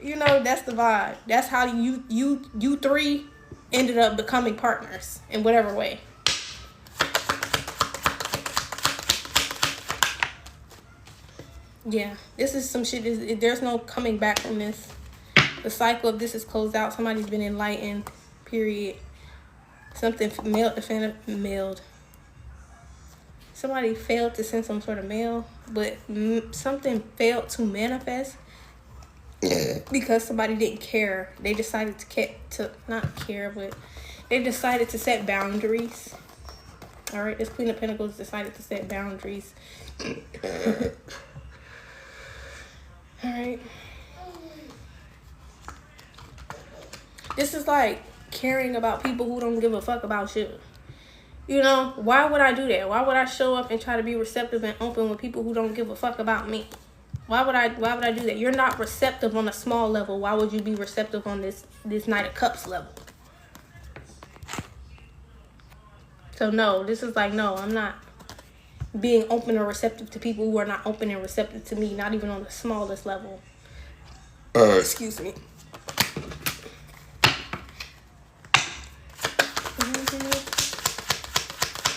You know, that's the vibe. That's how you three ended up becoming partners in whatever way. Yeah, this is some shit. There's no coming back from this. The cycle of this is closed out. Somebody's been enlightened, period. Something mailed. Somebody failed to send some sort of mail, but something failed to manifest because somebody didn't care. They decided to not care, but they decided to set boundaries. All right, this Queen of Pentacles decided to set boundaries. All right. This is like caring about people who don't give a fuck about you. You know, why would I do that? Why would I show up and try to be receptive and open with people who don't give a fuck about me? Why would I do that? You're not receptive on a small level. Why would you be receptive on this Knight of Cups level? So no, this is like, no, I'm not being open or receptive to people who are not open and receptive to me, not even on the smallest level. Excuse me.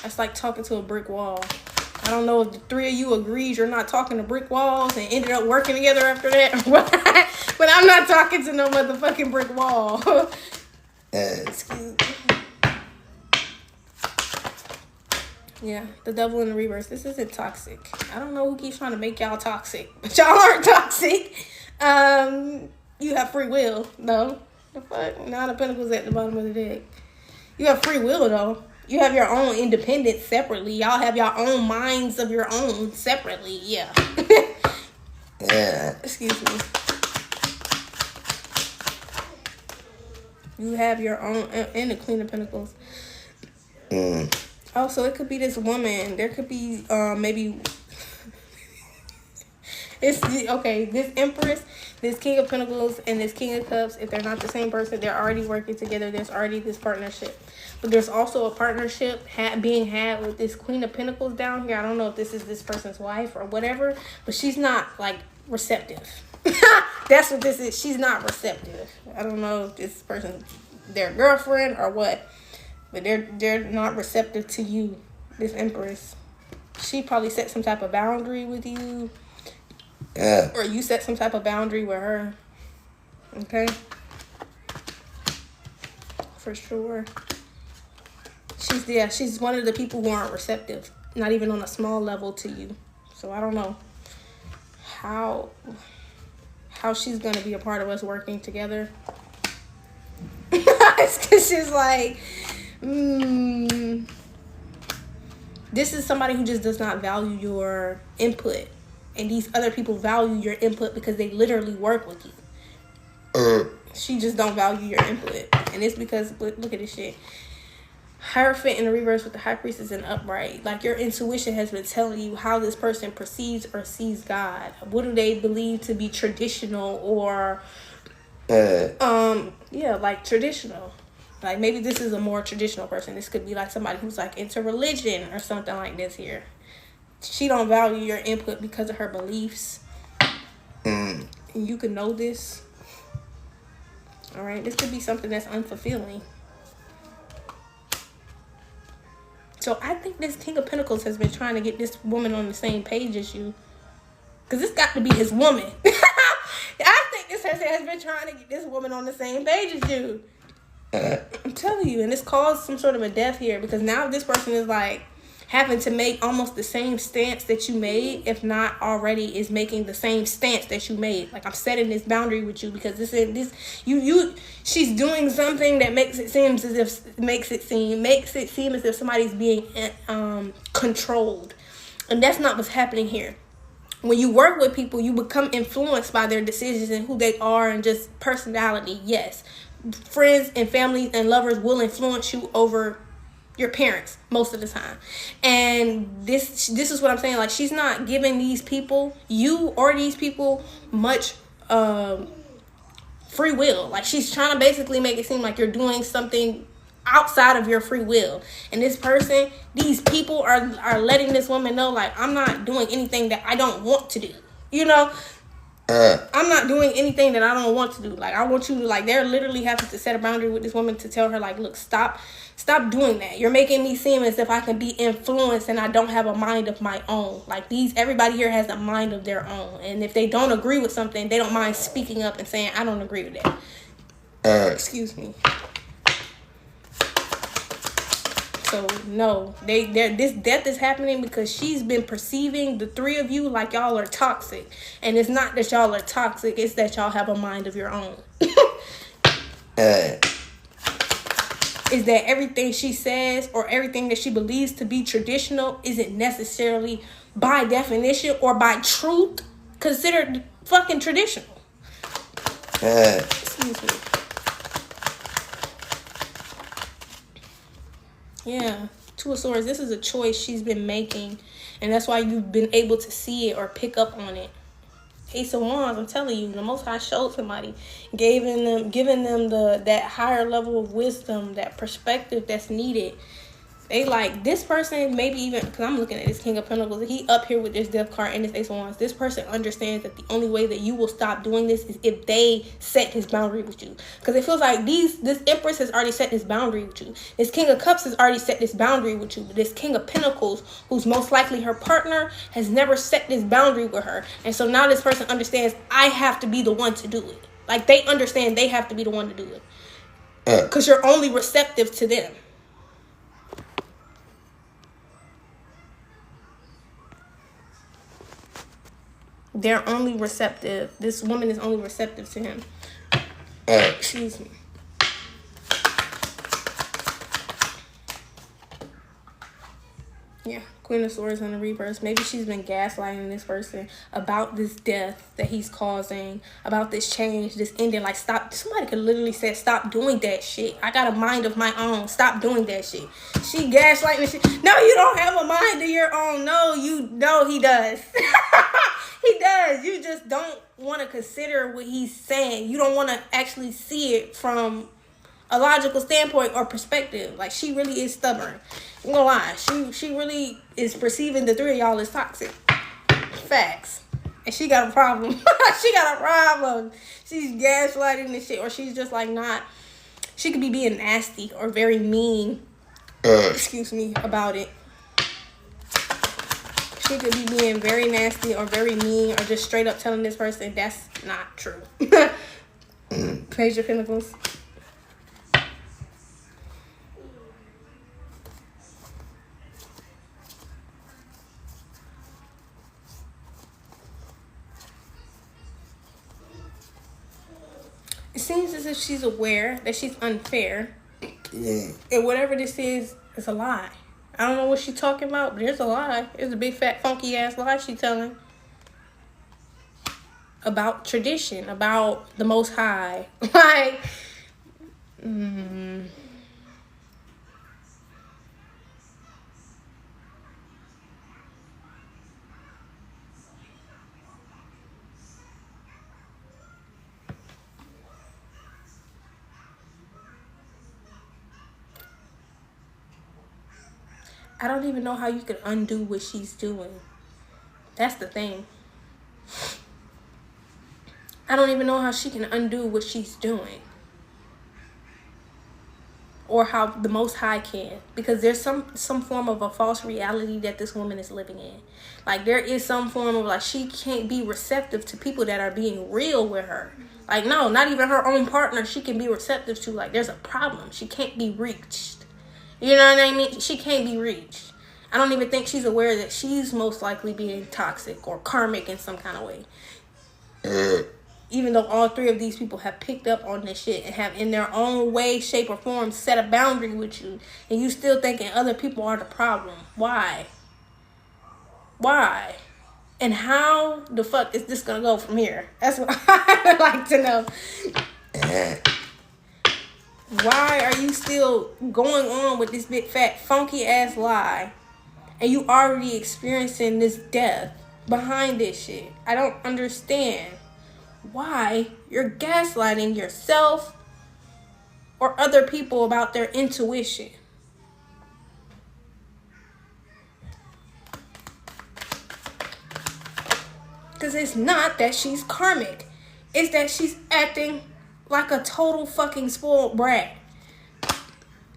That's like talking to a brick wall. I don't know if the three of you agreed you're not talking to brick walls and ended up working together after that, but I'm not talking to no motherfucking brick wall. Excuse me. Yeah, the Devil in the reverse. This isn't toxic. I don't know who keeps trying to make y'all toxic, but y'all aren't toxic. You have free will, though. The fuck? Nine of Pentacles at the bottom of the deck. You have free will, though. You have your own independence separately. Y'all have your own minds of your own separately. Yeah. Excuse me. You have your own, and the Queen of Pentacles. Also, it could be this woman. There could be maybe it's okay. This Empress, this King of Pentacles, and this King of Cups. If they're not the same person, they're already working together. There's already this partnership, but there's also a partnership being had with this Queen of Pentacles down here. I don't know if this is this person's wife or whatever, but she's not like receptive. That's what this is. She's not receptive. I don't know if this person, their girlfriend or what. But they're not receptive to you, this Empress. She probably set some type of boundary with you. Yeah. Or you set some type of boundary with her. Okay? For sure. She's one of the people who aren't receptive. Not even on a small level to you. So I don't know how she's going to be a part of us working together. It's 'cause she's like... This is somebody who just does not value your input, and these other people value your input because they literally work with you. She just don't value your input, and it's because look at this shit. Hierophant in the reverse with the High Priestess in upright. Like, your intuition has been telling you how this person perceives or sees God. What do they believe to be traditional or like traditional? Like, maybe this is a more traditional person. This could be like somebody who's like into religion or something like this here. She don't value your input because of her beliefs. And you can know this. All right. This could be something that's unfulfilling. So I think this King of Pentacles has been trying to get this woman on the same page as you. Because this got to be his woman. I think this person has been trying to get this woman on the same page as you. I'm telling you, and it's caused some sort of a death here, because now this person is like having to make almost the same stance that you made, if not already is making the same stance that you made. Like, I'm setting this boundary with you because she's doing something that makes it seem as if somebody's being controlled, and that's not what's happening here. When you work with people, you become influenced by their decisions and who they are and just personality. Yes. Friends and family and lovers will influence you over your parents most of the time. And this is what I'm saying. Like, she's not giving these people, you or these people, much free will. Like, she's trying to basically make it seem like you're doing something outside of your free will. And this person, these people are letting this woman know, like, I'm not doing anything that I don't want to do. You know? I'm not doing anything that I don't want to do. Like, I want you to, like, they're literally having to set a boundary with this woman to tell her, like, look, stop doing that. You're making me seem as if I can be influenced and I don't have a mind of my own. Like, everybody here has a mind of their own. And if they don't agree with something, they don't mind speaking up and saying, I don't agree with that. Excuse me. So, no, this death is happening because she's been perceiving the three of you like y'all are toxic. And it's not that y'all are toxic, it's that y'all have a mind of your own. Is that everything she says or everything that she believes to be traditional isn't necessarily, by definition or by truth, considered fucking traditional. Excuse me. Yeah, Two of Swords. This is a choice she's been making, and that's why you've been able to see it or pick up on it. Ace of Wands, I'm telling you, the Most High showed somebody, giving them that higher level of wisdom, that perspective that's needed. They like, this person, maybe even, because I'm looking at this King of Pentacles, he up here with this Death card and this Ace of Wands. This person understands that the only way that you will stop doing this is if they set this boundary with you. Because it feels like this Empress has already set this boundary with you. This King of Cups has already set this boundary with you. But this King of Pentacles, who's most likely her partner, has never set this boundary with her. And so now this person understands, I have to be the one to do it. Like, they understand they have to be the one to do it. Because you're only receptive to them. They're only receptive. This woman is only receptive to him. Excuse me. Yeah, Queen of Swords in the reverse. Maybe she's been gaslighting this person about this death that he's causing, about this change, this ending. Like, stop. Somebody could literally say, stop doing that shit. I got a mind of my own. Stop doing that shit. She gaslighting shit. No, you don't have a mind of your own. No, he does. He does. You just don't want to consider what he's saying. You don't want to actually see it from a logical standpoint or perspective. Like, she really is stubborn. I'm gonna lie. She really is perceiving the three of y'all as toxic. Facts. And she got a problem. She got a problem. She's gaslighting and shit. Or she's just like not. She could be being nasty or very mean. Excuse me, about it. She could be being very nasty or very mean or just straight up telling this person that's not true. Page of Pentacles. It seems as if she's aware that she's unfair. Yeah. And whatever this is a lie. I don't know what she's talking about, but it's a lie. It's a big, fat, funky ass lie she's telling. About tradition, about the Most High. Like, I don't even know how you could undo what she's doing. That's the thing. I don't even know how she can undo what she's doing. Or how the Most High can. Because there's some form of a false reality that this woman is living in. Like, there is some form of, like, she can't be receptive to people that are being real with her. Like, no, not even her own partner she can be receptive to. Like, there's a problem. She can't be reached. You know what I mean? She can't be reached. I don't even think she's aware that she's most likely being toxic or karmic in some kind of way. Even though all three of these people have picked up on this shit and have in their own way, shape, or form set a boundary with you. And you still thinking other people are the problem. Why? Why? And how the fuck is this gonna go from here? That's what I'd like to know. Why are you still going on with this big fat funky ass lie and you already experiencing this death behind this shit? I don't understand why you're gaslighting yourself or other people about their intuition. Because it's not that she's karmic. It's that she's acting like a total fucking spoiled brat.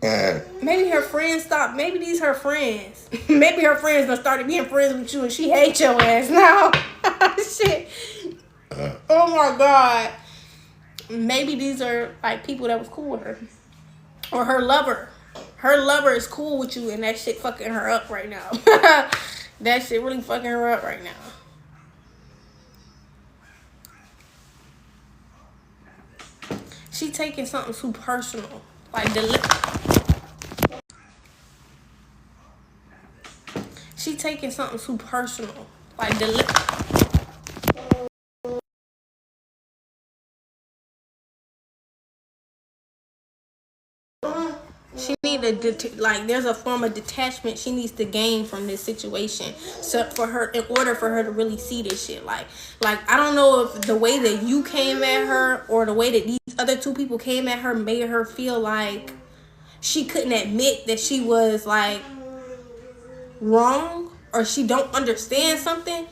Maybe her friends stopped. Maybe these her friends. Maybe her friends done started being friends with you and she hates your ass now. Shit. Oh my God. Maybe these are like people that was cool with her. Or her lover. Her lover is cool with you and that shit fucking her up right now. That shit really fucking her up right now. She taking something too personal. Like she taking something too personal. Like she need like there's a form of detachment she needs to gain from this situation, so for her, in order for her to really see this shit. Like I don't know if the way that you came at her or the way that these other two people came at her made her feel like she couldn't admit that she was like wrong or she don't understand something.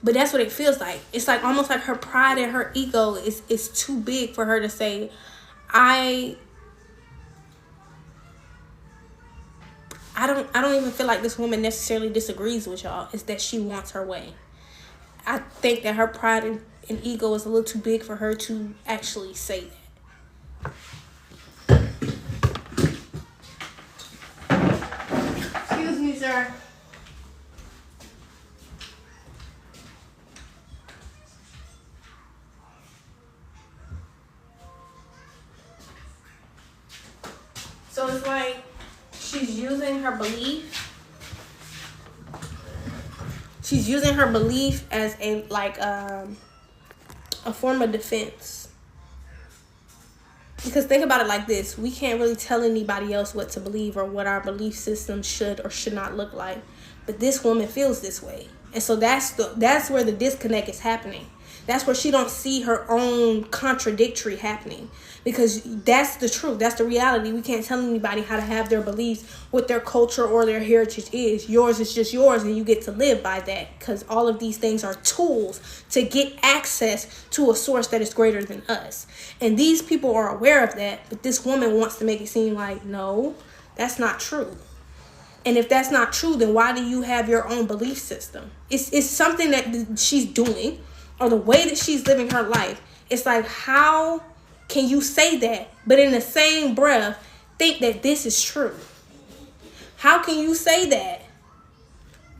But that's what it feels like. It's like almost like her pride and her ego is too big for her to say, I don't even feel like this woman necessarily disagrees with y'all. It's that she wants her way. I think that her pride and ego is a little too big for her to actually say that. Excuse me, sir. So it's like she's using her belief She's using her belief as a form of defense. Because think about it like this. We can't really tell anybody else what to believe or what our belief system should or should not look like. But this woman feels this way. And so that's where the disconnect is happening. That's where she don't see her own contradictory happening. Because that's the truth. That's the reality. We can't tell anybody how to have their beliefs, what their culture or their heritage is. Yours is just yours, and you get to live by that. Because all of these things are tools to get access to a source that is greater than us. And these people are aware of that. But this woman wants to make it seem like, no, that's not true. And if that's not true, then why do you have your own belief system? It's something that she's doing, or the way that she's living her life. It's like, how can you say that, but in the same breath, think that this is true? How can you say that?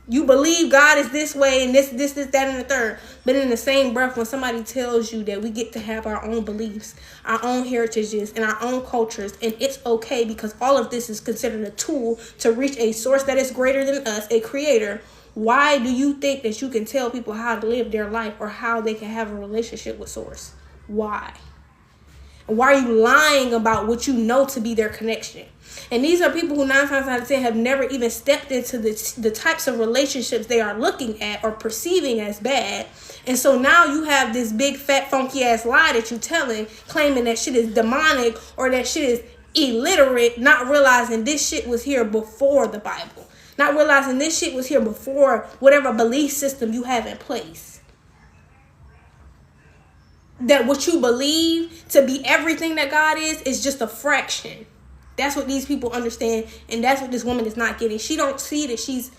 You believe God is this way and this, that, and the third. But in the same breath, when somebody tells you that we get to have our own beliefs, our own heritages, and our own cultures, and it's okay because all of this is considered a tool to reach a source that is greater than us, a creator, why do you think that you can tell people how to live their life or how they can have a relationship with source? Why? Why are you lying about what you know to be their connection? And these are people who 9 times out of 10 have never even stepped into the types of relationships they are looking at or perceiving as bad. And so now you have this big, fat, funky ass lie that you're telling, claiming that shit is demonic or that shit is illiterate, not realizing this shit was here before the Bible. Not realizing this shit was here before whatever belief system you have in place. That what you believe to be everything that God is just a fraction. That's what these people understand, and that's what this woman is not getting. She don't see that she's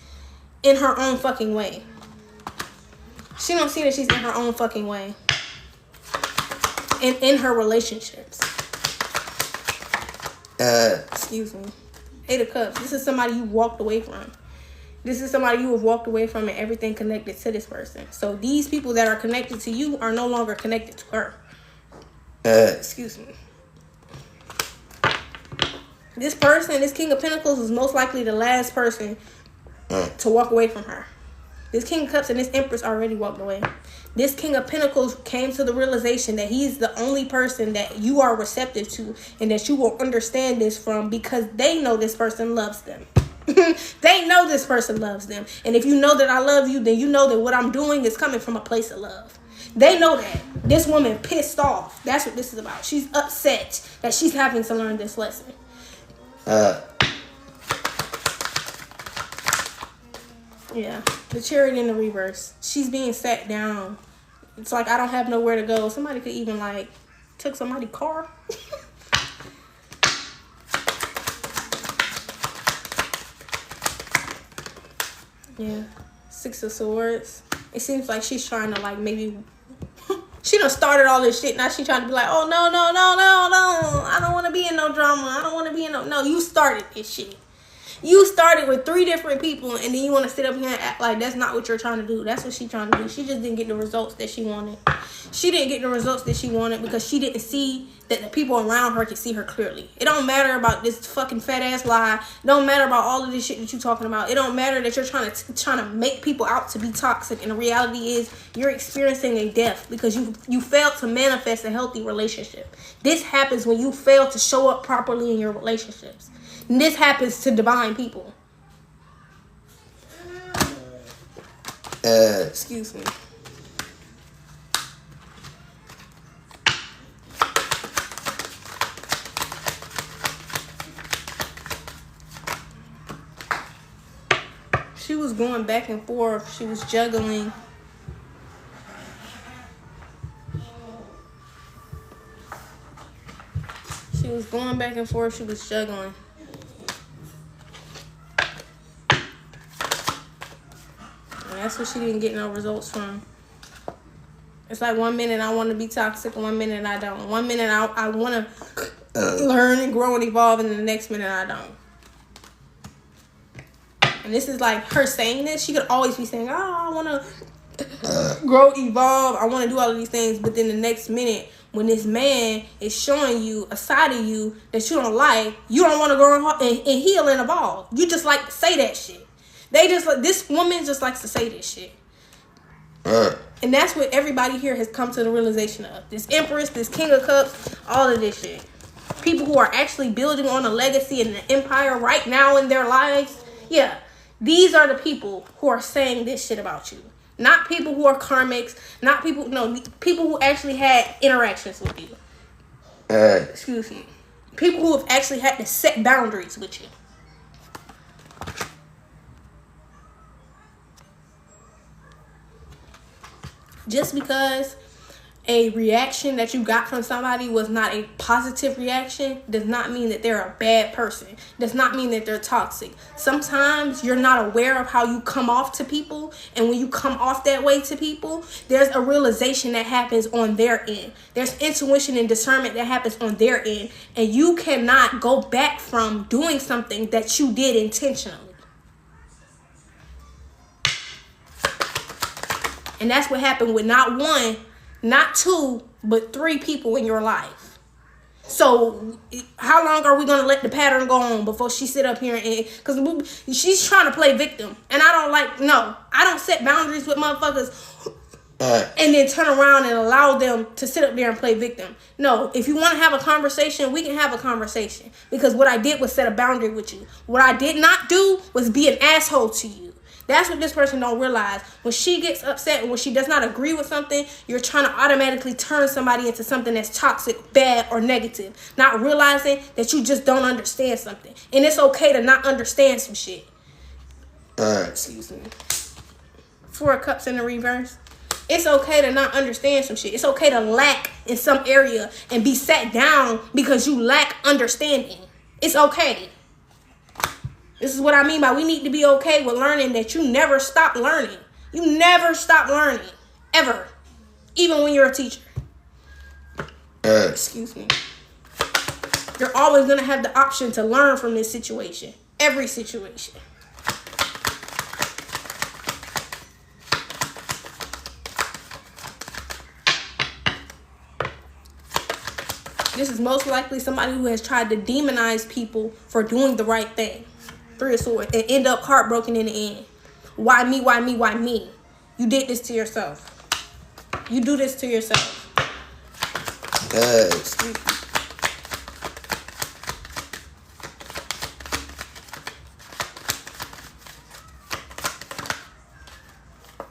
in her own fucking way. She don't see that she's in her own fucking way. And in her relationships. Excuse me. 8 of Cups. This is somebody you walked away from. This is somebody you have walked away from and everything connected to this person. So these people that are connected to you are no longer connected to her. Excuse me. This person, this King of Pentacles, is most likely the last person to walk away from her. This King of Cups and this Empress already walked away. This King of Pentacles came to the realization that he's the only person that you are receptive to and that you will understand this from, because they know this person loves them. They know this person loves them. And if you know that I love you, then you know that what I'm doing is coming from a place of love. They know that. This woman pissed off. That's what this is about. She's upset that she's having to learn this lesson. Yeah, the Chariot in the reverse. She's being sat down. It's like, I don't have nowhere to go. Somebody could even took somebody's car. Yeah, 6 of Swords. It seems like she's trying to maybe she done started all this shit. Now she trying to be like, oh no, I don't want to be in no drama. I don't want to be in no, you started this shit. You started with 3 different people, and then you want to sit up here and act like that's not what you're trying to do. That's what she's trying to do. She just didn't get the results that she wanted. She didn't get the results that she wanted because she didn't see that the people around her could see her clearly. It don't matter about this fucking fat ass lie. It don't matter about all of this shit that you're talking about. It don't matter that you're trying to make people out to be toxic. And the reality is you're experiencing a death because you failed to manifest a healthy relationship. This happens when you fail to show up properly in your relationships. And this happens to divine people. Excuse me. She was going back and forth. She was juggling. She was going back and forth. She was juggling. That's what she didn't get no results from. It's like 1 minute I want to be toxic, and 1 minute I don't. 1 minute I want to learn and grow and evolve, and the next minute I don't. And this is like her saying this. She could always be saying, oh, I want to grow, evolve. I want to do all of these things. But then the next minute, when this man is showing you a side of you that you don't like, you don't want to grow and heal and evolve. You just like to say that shit. This woman just likes to say this shit. And that's what everybody here has come to the realization of. This Empress, this King of Cups, all of this shit. People who are actually building on a legacy and an empire right now in their lives. Yeah, these are the people who are saying this shit about you. Not people who are karmics. Not people, no, people who actually had interactions with you. Excuse me. People who have actually had to set boundaries with you. Just because a reaction that you got from somebody was not a positive reaction does not mean that they're a bad person. Does not mean that they're toxic. Sometimes you're not aware of how you come off to people, and when you come off that way to people, there's a realization that happens on their end. There's intuition and discernment that happens on their end, and you cannot go back from doing something that you did intentionally. And that's what happened with not one, not two, but 3 people in your life. So how long are we going to let the pattern go on before she sit up here and... Because she's trying to play victim. And I don't like... No, I don't set boundaries with motherfuckers and then turn around and allow them to sit up there and play victim. No, if you want to have a conversation, we can have a conversation. Because what I did was set a boundary with you. What I did not do was be an asshole to you. That's what this person don't realize. When she gets upset and when she does not agree with something, you're trying to automatically turn somebody into something that's toxic, bad, or negative. Not realizing that you just don't understand something. And it's okay to not understand some shit. Excuse me. 4 of Cups in the reverse. It's okay to not understand some shit. It's okay to lack in some area and be sat down because you lack understanding. It's okay. This is what I mean by we need to be okay with learning that you never stop learning. You never stop learning. Ever. Even when you're a teacher. Excuse me. You're always going to have the option to learn from this situation. Every situation. This is most likely somebody who has tried to demonize people for doing the right thing. 3 of Swords, and end up heartbroken in the end. Why me? Why me? Why me? You did this to yourself. You do this to yourself.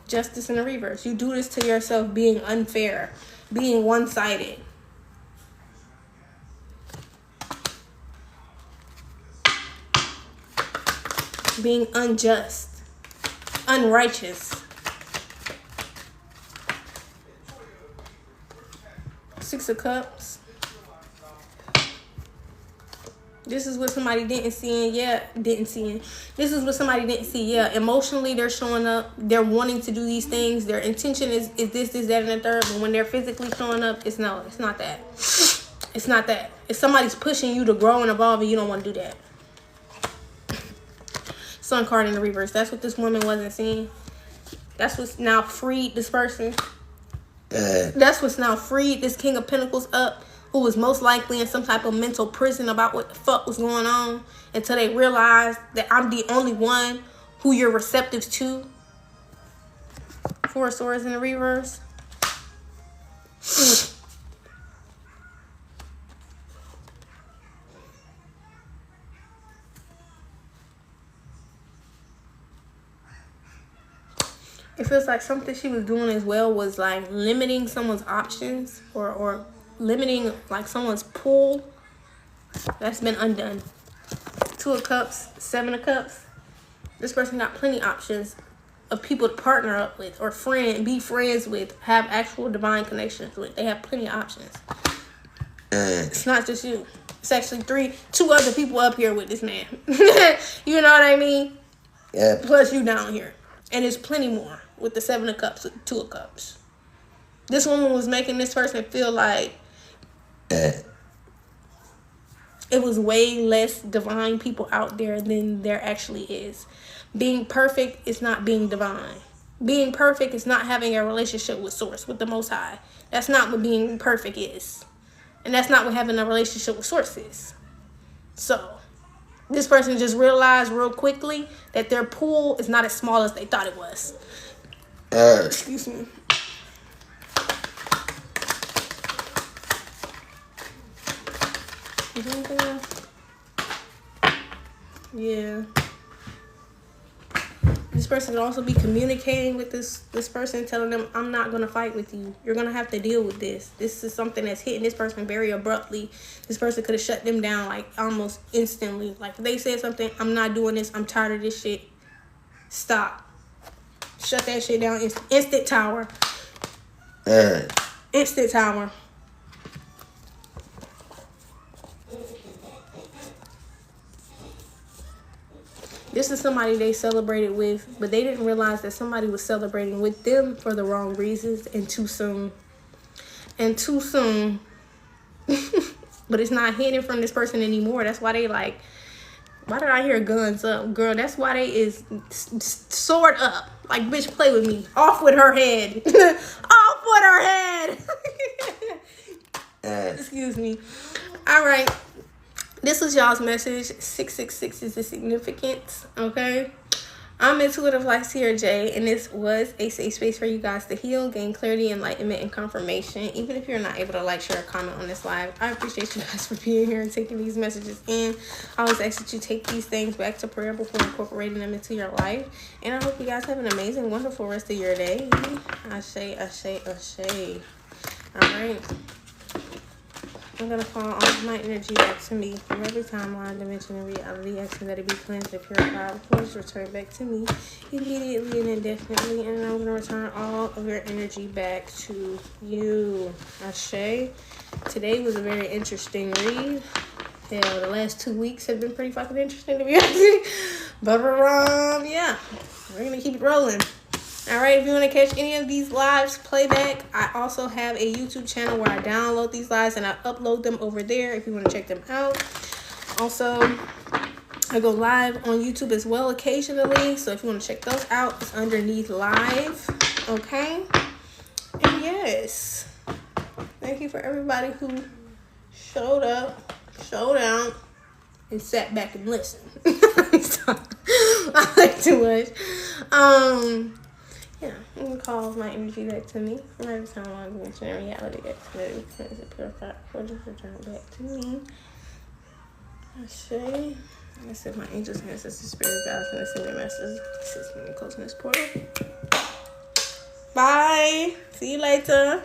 Justice in the reverse. You do this to yourself, being unfair, being one-sided. Being unjust, unrighteous. 6 of Cups. This is what somebody didn't see, and This is what somebody didn't see. Yeah, emotionally they're showing up. They're wanting to do these things. Their intention is this, that, and the third. But when they're physically showing up, it's not that. It's not that. If somebody's pushing you to grow and evolve, and you don't want to do that. Sun card in the reverse. That's what this woman wasn't seeing. That's what's now freed this person. That's what's now freed this King of Pentacles up, who was most likely in some type of mental prison about what the fuck was going on, until they realized that I'm the only one who you're receptive to. 4 of Swords in the reverse. It feels like something she was doing as well was like limiting someone's options or limiting like someone's pull. That's been undone. 2 of Cups, 7 of Cups. This person got plenty options of people to partner up with or be friends with, have actual divine connections with. They have plenty of options. It's not just you. It's actually 2 other people up here with this man. You know what I mean? Yeah. Plus you down here. And there's plenty more with the 7 of Cups, with 2 of Cups. This woman was making this person feel like it was way less divine people out there than there actually is. Being perfect is not being divine. Being perfect is not having a relationship with Source, with the Most High. That's not what being perfect is. And that's not what having a relationship with Source is. So, this person just realized real quickly that their pool is not as small as they thought it was. Excuse me. Is there anything else? Yeah. This person could also be communicating with this person, telling them, I'm not going to fight with you. You're going to have to deal with this. This is something that's hitting this person very abruptly. This person could have shut them down like almost instantly. Like if they said something, I'm not doing this. I'm tired of this shit. Stop. Shut that shit down. Instant tower. Instant tower. This is somebody they celebrated with, but they didn't realize that somebody was celebrating with them for the wrong reasons and too soon. And too soon. But it's not hidden from this person anymore. That's why they like, why did I hear guns up? Girl, that's why they is sword up. Like, bitch, play with me. Off with her head. Off with her head. Excuse me. All right. This was y'all's message. 666 is the significance, okay? I'm Intuitive Life Sierra J, and this was a safe space for you guys to heal, gain clarity, enlightenment, and confirmation. Even if you're not able to like, share, or comment on this live, I appreciate you guys for being here and taking these messages in. I always ask that you take these things back to prayer before incorporating them into your life. And I hope you guys have an amazing, wonderful rest of your day. Ashe, ashe, ashe. All right. I'm going to call all of my energy back to me from every timeline, dimension, and reality, asking that it be cleansed and purified. Please return back to me immediately and indefinitely, and I'm going to return all of your energy back to you. Ashe. Today was a very interesting read. Hell, the last 2 weeks have been pretty fucking interesting, to be honest. But, yeah, we're going to keep it rolling. All right, if you want to catch any of these lives playback, I also have a YouTube channel where I download these lives and I upload them over there if you want to check them out. Also, I go live on YouTube as well occasionally, so if you want to check those out, it's underneath live, okay? And yes, thank you for everybody who showed up, showed out, and sat back and listened. I like too much. Yeah, I'm going to call my energy back to me from every time I'm dimension and reality. Activated, cleanse it, purified, just return back to me. I say, like I said, my angels and ancestors, spirit guides, and send their messages. Assist me in closing this portal. Bye. See you later.